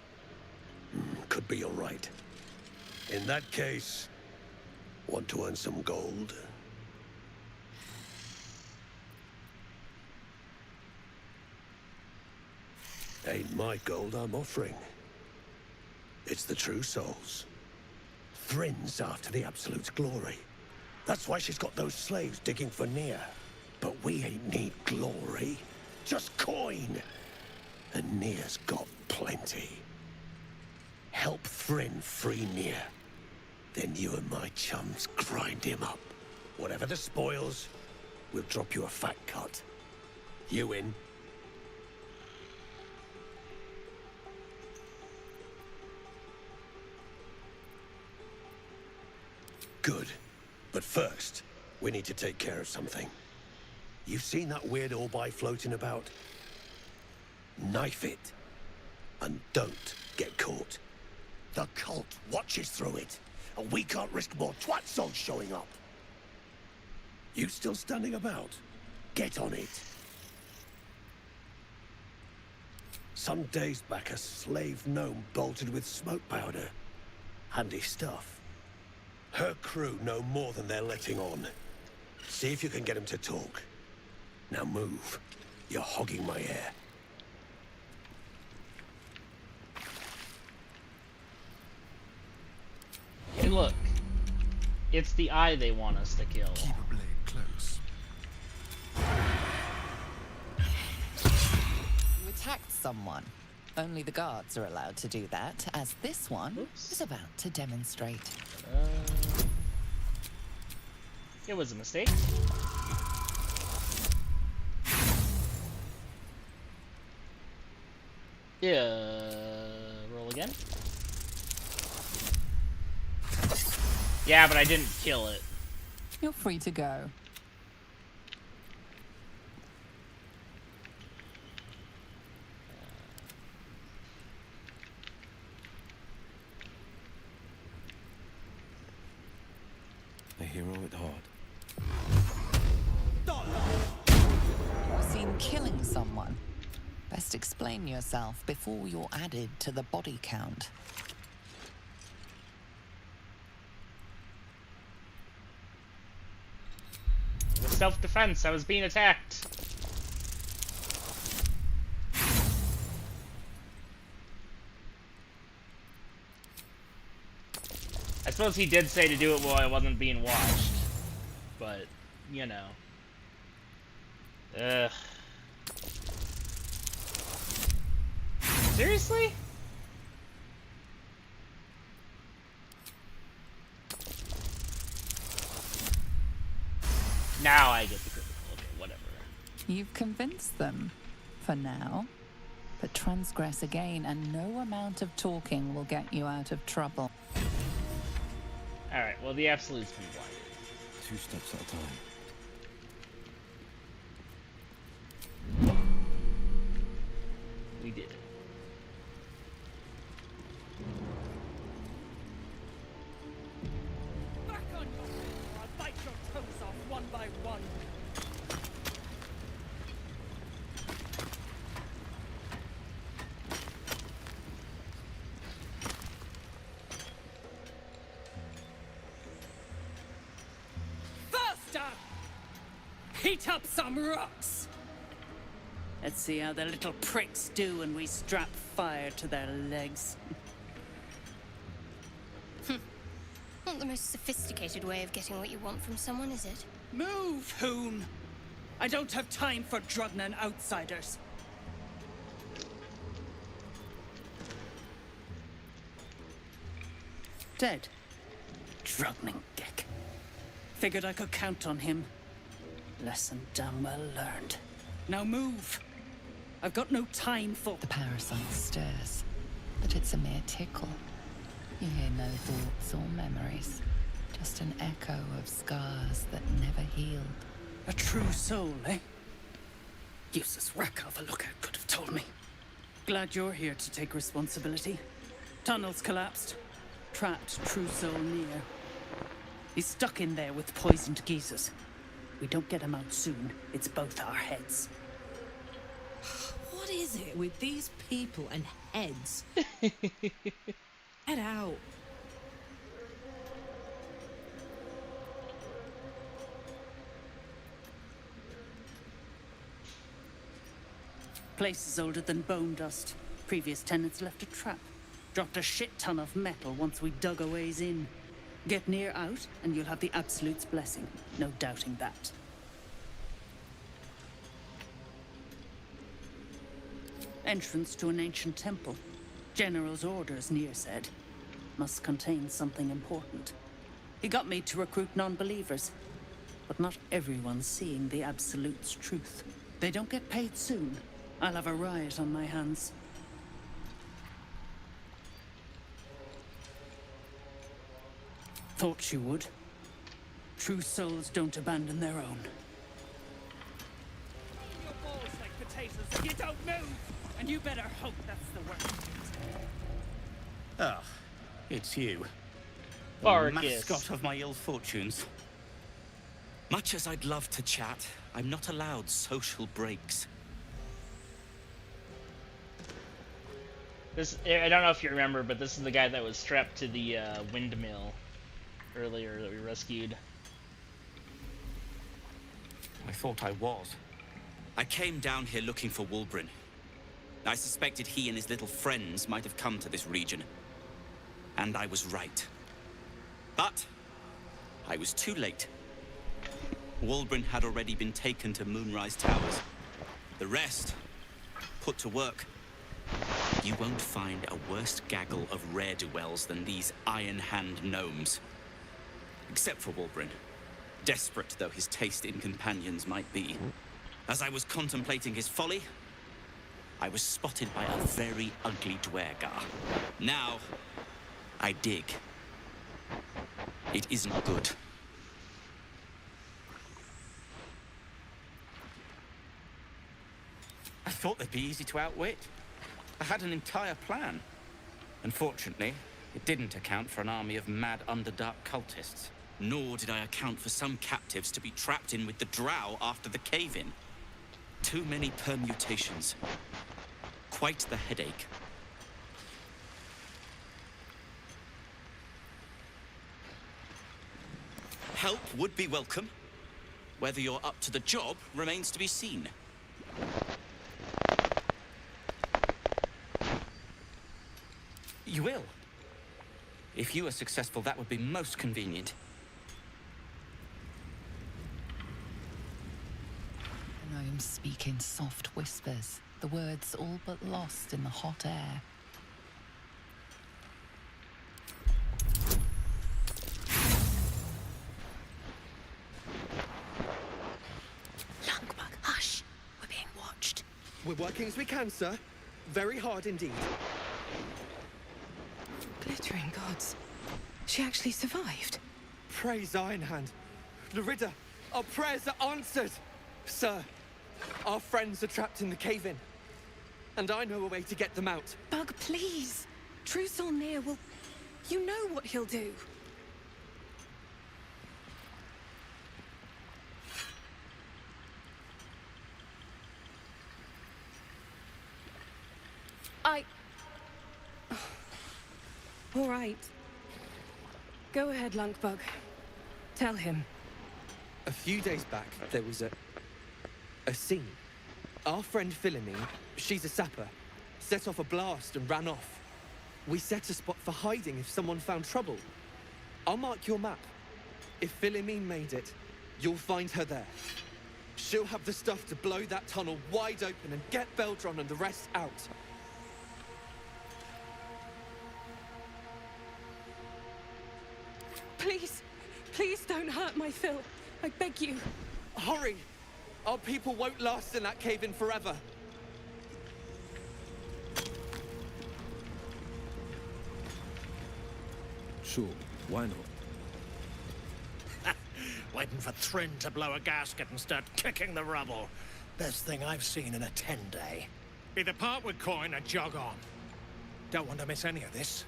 Could be you're right. In that case, want to earn some gold? Ain't my gold I'm offering. It's the true souls. Thrin's after the Absolute's glory. That's why she's got those slaves digging for Nir. But we ain't need glory. Just coin! And Nir's got plenty. Help Thryn free Nir. Then you and my chums grind him up. Whatever the spoils, we'll drop you a fat cut. You in? Good. But first, we need to take care of something. You've seen that weird orbi floating about? Knife it. And don't get caught. The cult watches through it, and we can't risk more twat souls showing up. You still standing about? Get on it. Some days back, a slave gnome bolted with smoke powder. Handy stuff. Her crew know more than they're letting on. See if you can get them to talk. Now move. You're hogging my air. Hey, look. It's the eye they want us to kill. Keep a blade close. You attacked someone. Only the guards are allowed to do that, as this one is about to demonstrate. It was a mistake. Yeah, roll again. Yeah, but I didn't kill it. You're free to go. A hero at heart. Seen killing someone. Best explain yourself before you're added to the body count. It was self-defense. I was being attacked. I suppose he did say to do it while I wasn't being watched. But, you know. Ugh. Seriously? Now I get the critical. Okay, whatever. You've convinced them, for now. But transgress again, and no amount of talking will get you out of trouble. Alright, well, the Absolute's been blinded. 2 steps at a time. We did it. Back on your feet, or I'll bite your toes off one by one. Baldur! Heat up some rocks! Let's see how the little pricks do when we strap fire to their legs. Not the most sophisticated way of getting what you want from someone, is it? Move, Hoon! I don't have time for Drugnan outsiders. Dead. Drugnan Dick. Figured I could count on him. Lesson damn well learned. Now move! I've got no time for... The parasite stirs, but it's a mere tickle. You hear no thoughts or memories, just an echo of scars that never healed. A true soul, eh? Useless wreck of a lookout could have told me. Glad you're here to take responsibility. Tunnels collapsed. Trapped true soul near. He's stuck in there with poisoned geezers. We don't get him out soon, it's both our heads. What is it with these people and heads? Head out. Place is older than bone dust. Previous tenants left a trap. Dropped a shit ton of metal once we dug a ways in. Get near out, and you'll have the Absolute's blessing. No doubting that. Entrance to an ancient temple. General's orders, Nier said. Must contain something important. He got me to recruit non-believers. But not everyone's seeing the Absolute's truth. They don't get paid soon. I'll have a riot on my hands. Thought you would. True souls don't abandon their own. Your balls like potatoes, you don't move! And you better hope that's the worst. Ah, it's you. Barkus. Mascot of my ill fortunes. Much as I'd love to chat, I'm not allowed social breaks. This, I don't know if you remember, but this is the guy that was strapped to the windmill earlier that we rescued. I thought I was. I came down here looking for Wulbren. I suspected he and his little friends might have come to this region. And I was right. But I was too late. Wulbren had already been taken to Moonrise Towers. The rest, put to work. You won't find a worse gaggle of ne'er-do-wells than these Iron Hand gnomes. Except for Wulbren, desperate though his taste in companions might be. As I was contemplating his folly, I was spotted by a very ugly Dwergar. Now, I dig. It isn't good. I thought they'd be easy to outwit. I had an entire plan. Unfortunately, it didn't account for an army of mad Underdark cultists. Nor did I account for some captives to be trapped in with the drow after the cave-in. Too many permutations. Quite the headache. Help would be welcome. Whether you're up to the job remains to be seen. You will. If you are successful, that would be most convenient. The gnomes speak in soft whispers, the words all but lost in the hot air. Langbug, hush! We're being watched. We're working as we can, sir. Very hard indeed. Glittering gods. She actually survived. Praise Ironhand. Nerida, our prayers are answered. Sir, our friends are trapped in the cave-in. And I know a way to get them out. Bug, please. True Solnir will... You know what he'll do. All right. Go ahead, Lunkbug. Tell him. A few days back, there was a scene. Our friend Philomene, she's a sapper, set off a blast and ran off. We set a spot for hiding if someone found trouble. I'll mark your map. If Philomene made it, you'll find her there. She'll have the stuff to blow that tunnel wide open and get Baldur and the rest out. Please, please don't hurt my Phil. I beg you. Hurry! Our people won't last in that cave-in forever. Sure, why not? Waiting for Thryn to blow a gasket and start kicking the rubble. Best thing I've seen in a 10-day. Either part with coin or jog on. Don't want to miss any of this.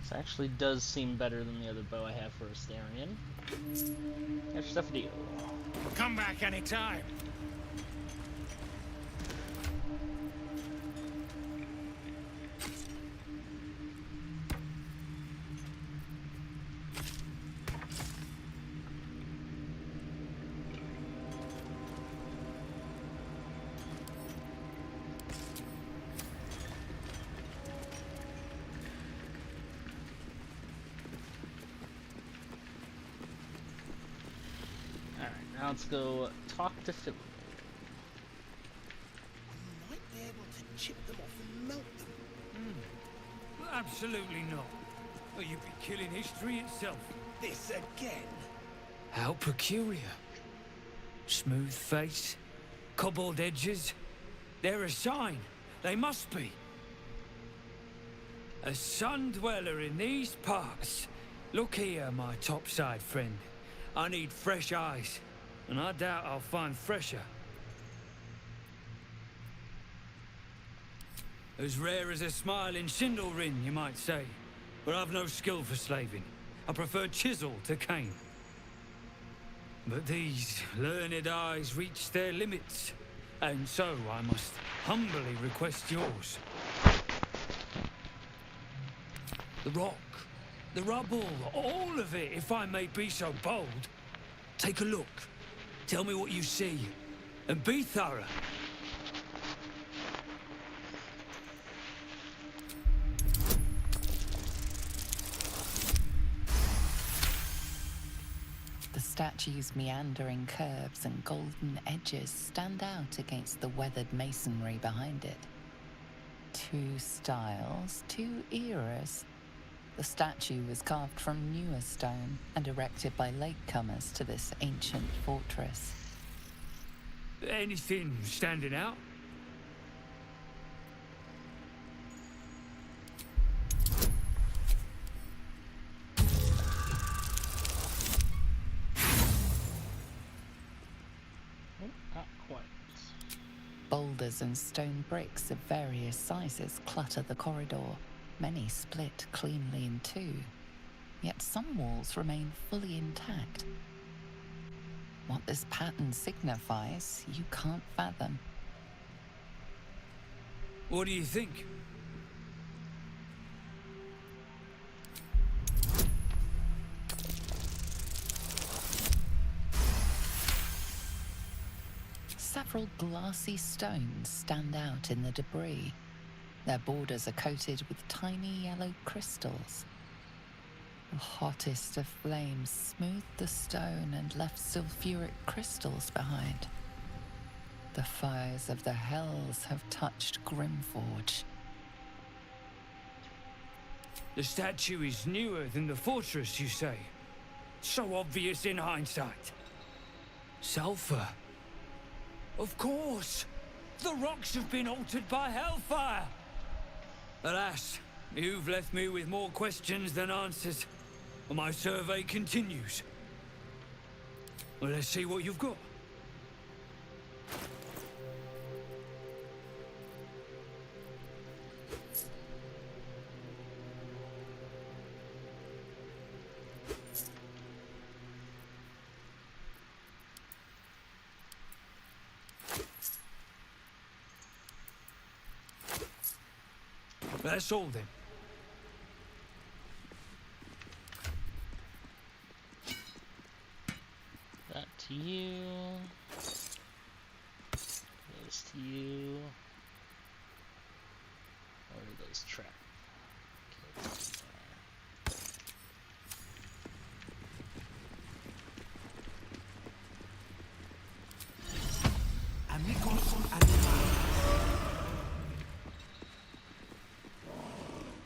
This actually does seem better than the other bow I have for Astarion. Extra stuff to do. Come back anytime. Now let's go talk to Phil. Might be able to chip them off and melt them. Absolutely not. Or you'd be killing history itself. This again? How peculiar. Smooth face, cobbled edges. They're a sign. They must be. A sun dweller in these parts. Look here, my topside friend. I need fresh eyes. And I doubt I'll find fresher. As rare as a smiling Sindelrin, you might say. But I've no skill for slaving. I prefer chisel to cane. But these learned eyes reach their limits. And so I must humbly request yours. The rock, the rubble, all of it, if I may be so bold. Take a look. Tell me what you see, and be thorough. The statue's meandering curves and golden edges stand out against the weathered masonry behind it. Two styles, two eras. The statue was carved from newer stone and erected by latecomers to this ancient fortress. Anything standing out? Not quite. Boulders and stone bricks of various sizes clutter the corridor. Many split cleanly in two, yet some walls remain fully intact. What this pattern signifies, you can't fathom. What do you think? Several glassy stones stand out in the debris. Their borders are coated with tiny yellow crystals. The hottest of flames smoothed the stone and left sulfuric crystals behind. The fires of the hells have touched Grimforge. The statue is newer than the fortress, you say? So obvious in hindsight. Sulfur. Of course! The rocks have been altered by hellfire! Alas, you've left me with more questions than answers. My survey continues. Well, let's see what you've got. That's all then. That to you. Those to you. Where do those track? Amigos animales.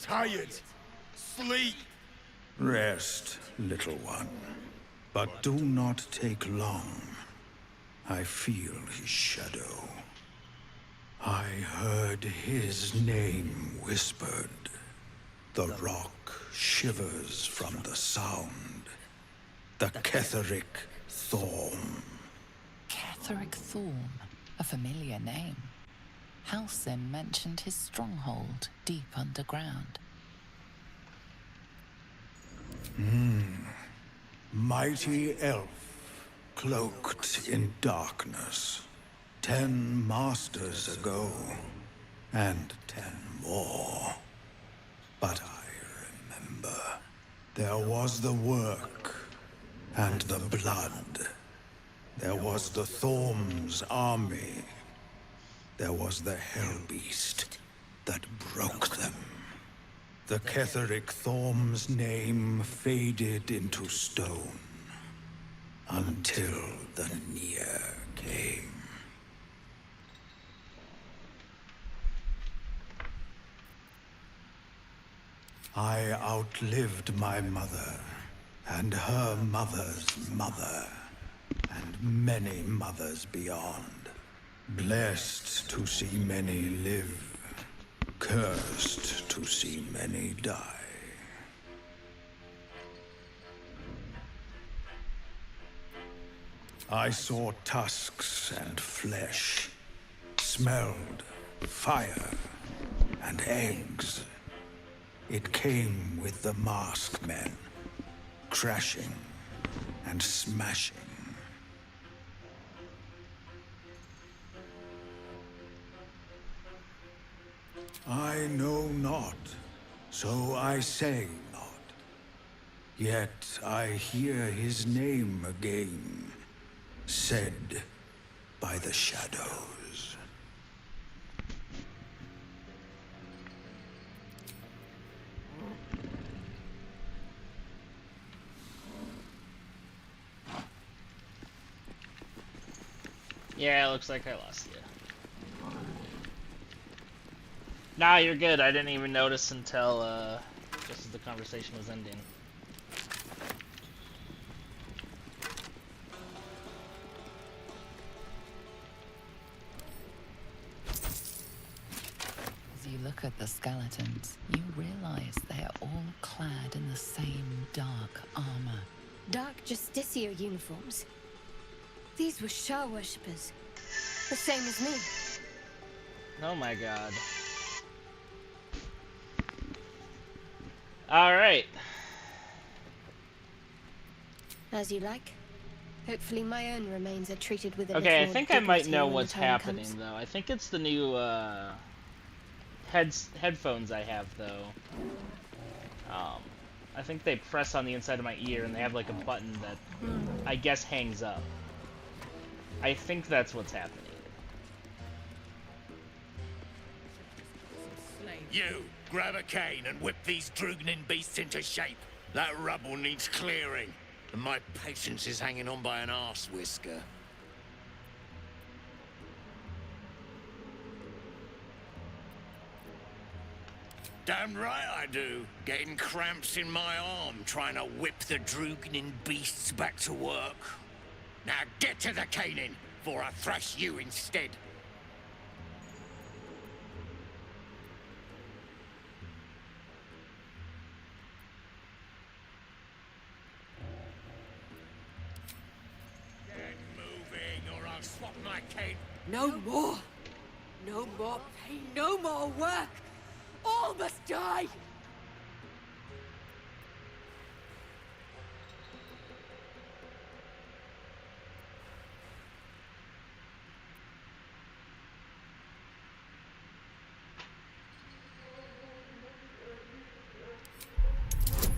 Tired. Sleep. Rest, little one. But do not take long. I feel his shadow. I heard his name whispered. The rock shivers from the sound. The Ketheric Thorm. Ketheric Thorm, a familiar name. Halsin mentioned his stronghold deep underground. Mighty elf, cloaked in darkness. 10 masters ago, and 10 more. But I remember. There was the work, and the blood. There was the Thorm's army. There was the Hell Beast that broke them. The Ketheric Thorm's name faded into stone. Until the Near came. I outlived my mother, and her mother's mother, and many mothers beyond. Blessed to see many live, cursed to see many die. I saw tusks and flesh, smelled fire and eggs. It came with the masked men, crashing and smashing. I know not, so I say not. Yet I hear his name again, said by the shadows. Yeah, it looks like I lost you. Nah, you're good. I didn't even notice until, just as the conversation was ending. As you look at the skeletons, you realize they are all clad in the same dark armor. Dark Justiciar uniforms. These were Shah worshippers. The same as me. Oh my god. Alright. As you like. Hopefully my own remains are treated with a Okay, I little think more I might dignity know when the what's time happening, comes. though. I think it's the new, headphones I have, though. I think they press on the inside of my ear, and they have, like, a button that, I guess, hangs up. I think that's what's happening. You, grab a cane and whip these Drugnin beasts into shape. That rubble needs clearing, and my patience is hanging on by an arse whisker. Damn right I do. Getting cramps in my arm trying to whip the Drugnin beasts back to work. Now get to the caning, before I thrash you instead. Get moving, or I'll swap my cane. No more! No more pain, no more work! All must die!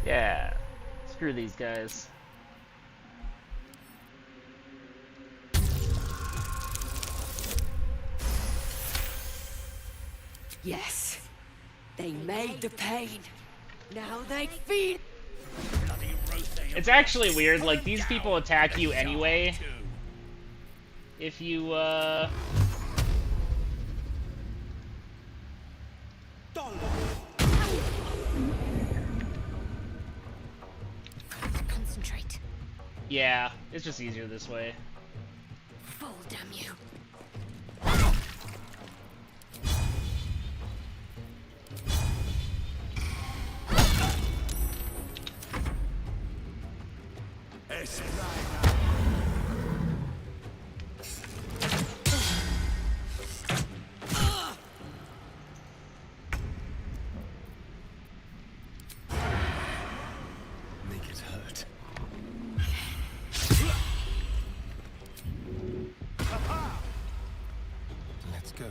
Yeah. Screw these guys. Yes. They made the pain. Now they feed. It's actually weird, like, these people attack you anyway. If you, Concentrate. yeah, it's just easier this way. Fall, damn you. Make it hurt. Let's go.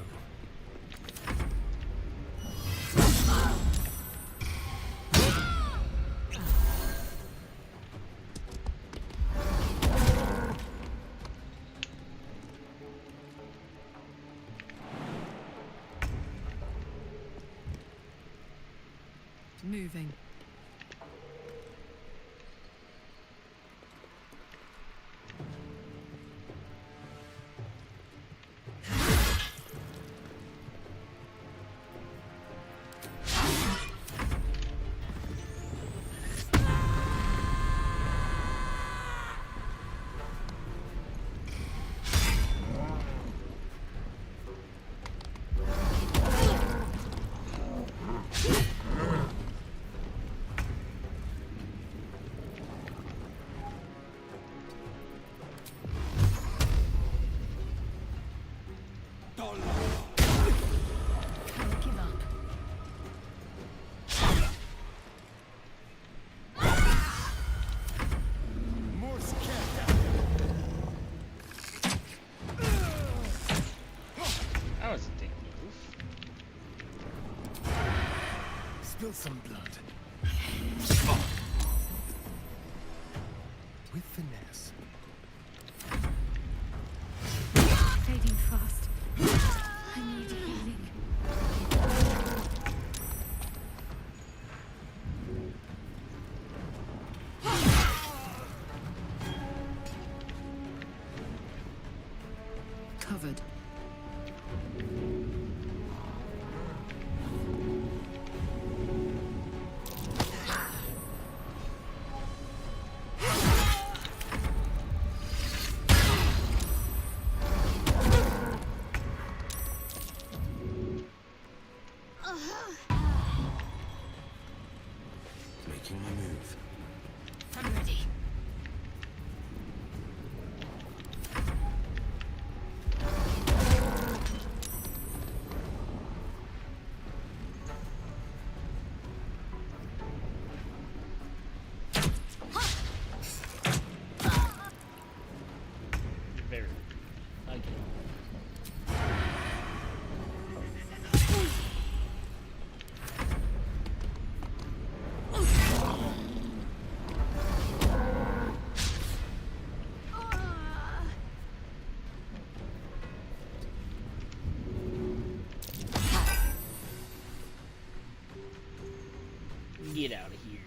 Moving. That was a dick move. Spill some blood. With finesse. Fading fast. I need healing. Covered. Making my move. I'm ready. Very. Okay. Get out of here.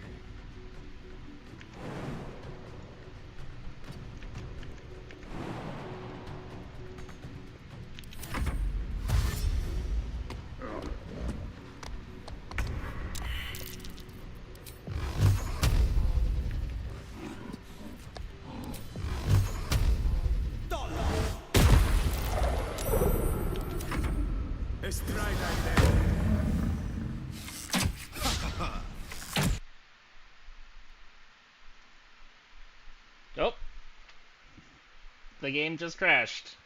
Oh. The game just crashed.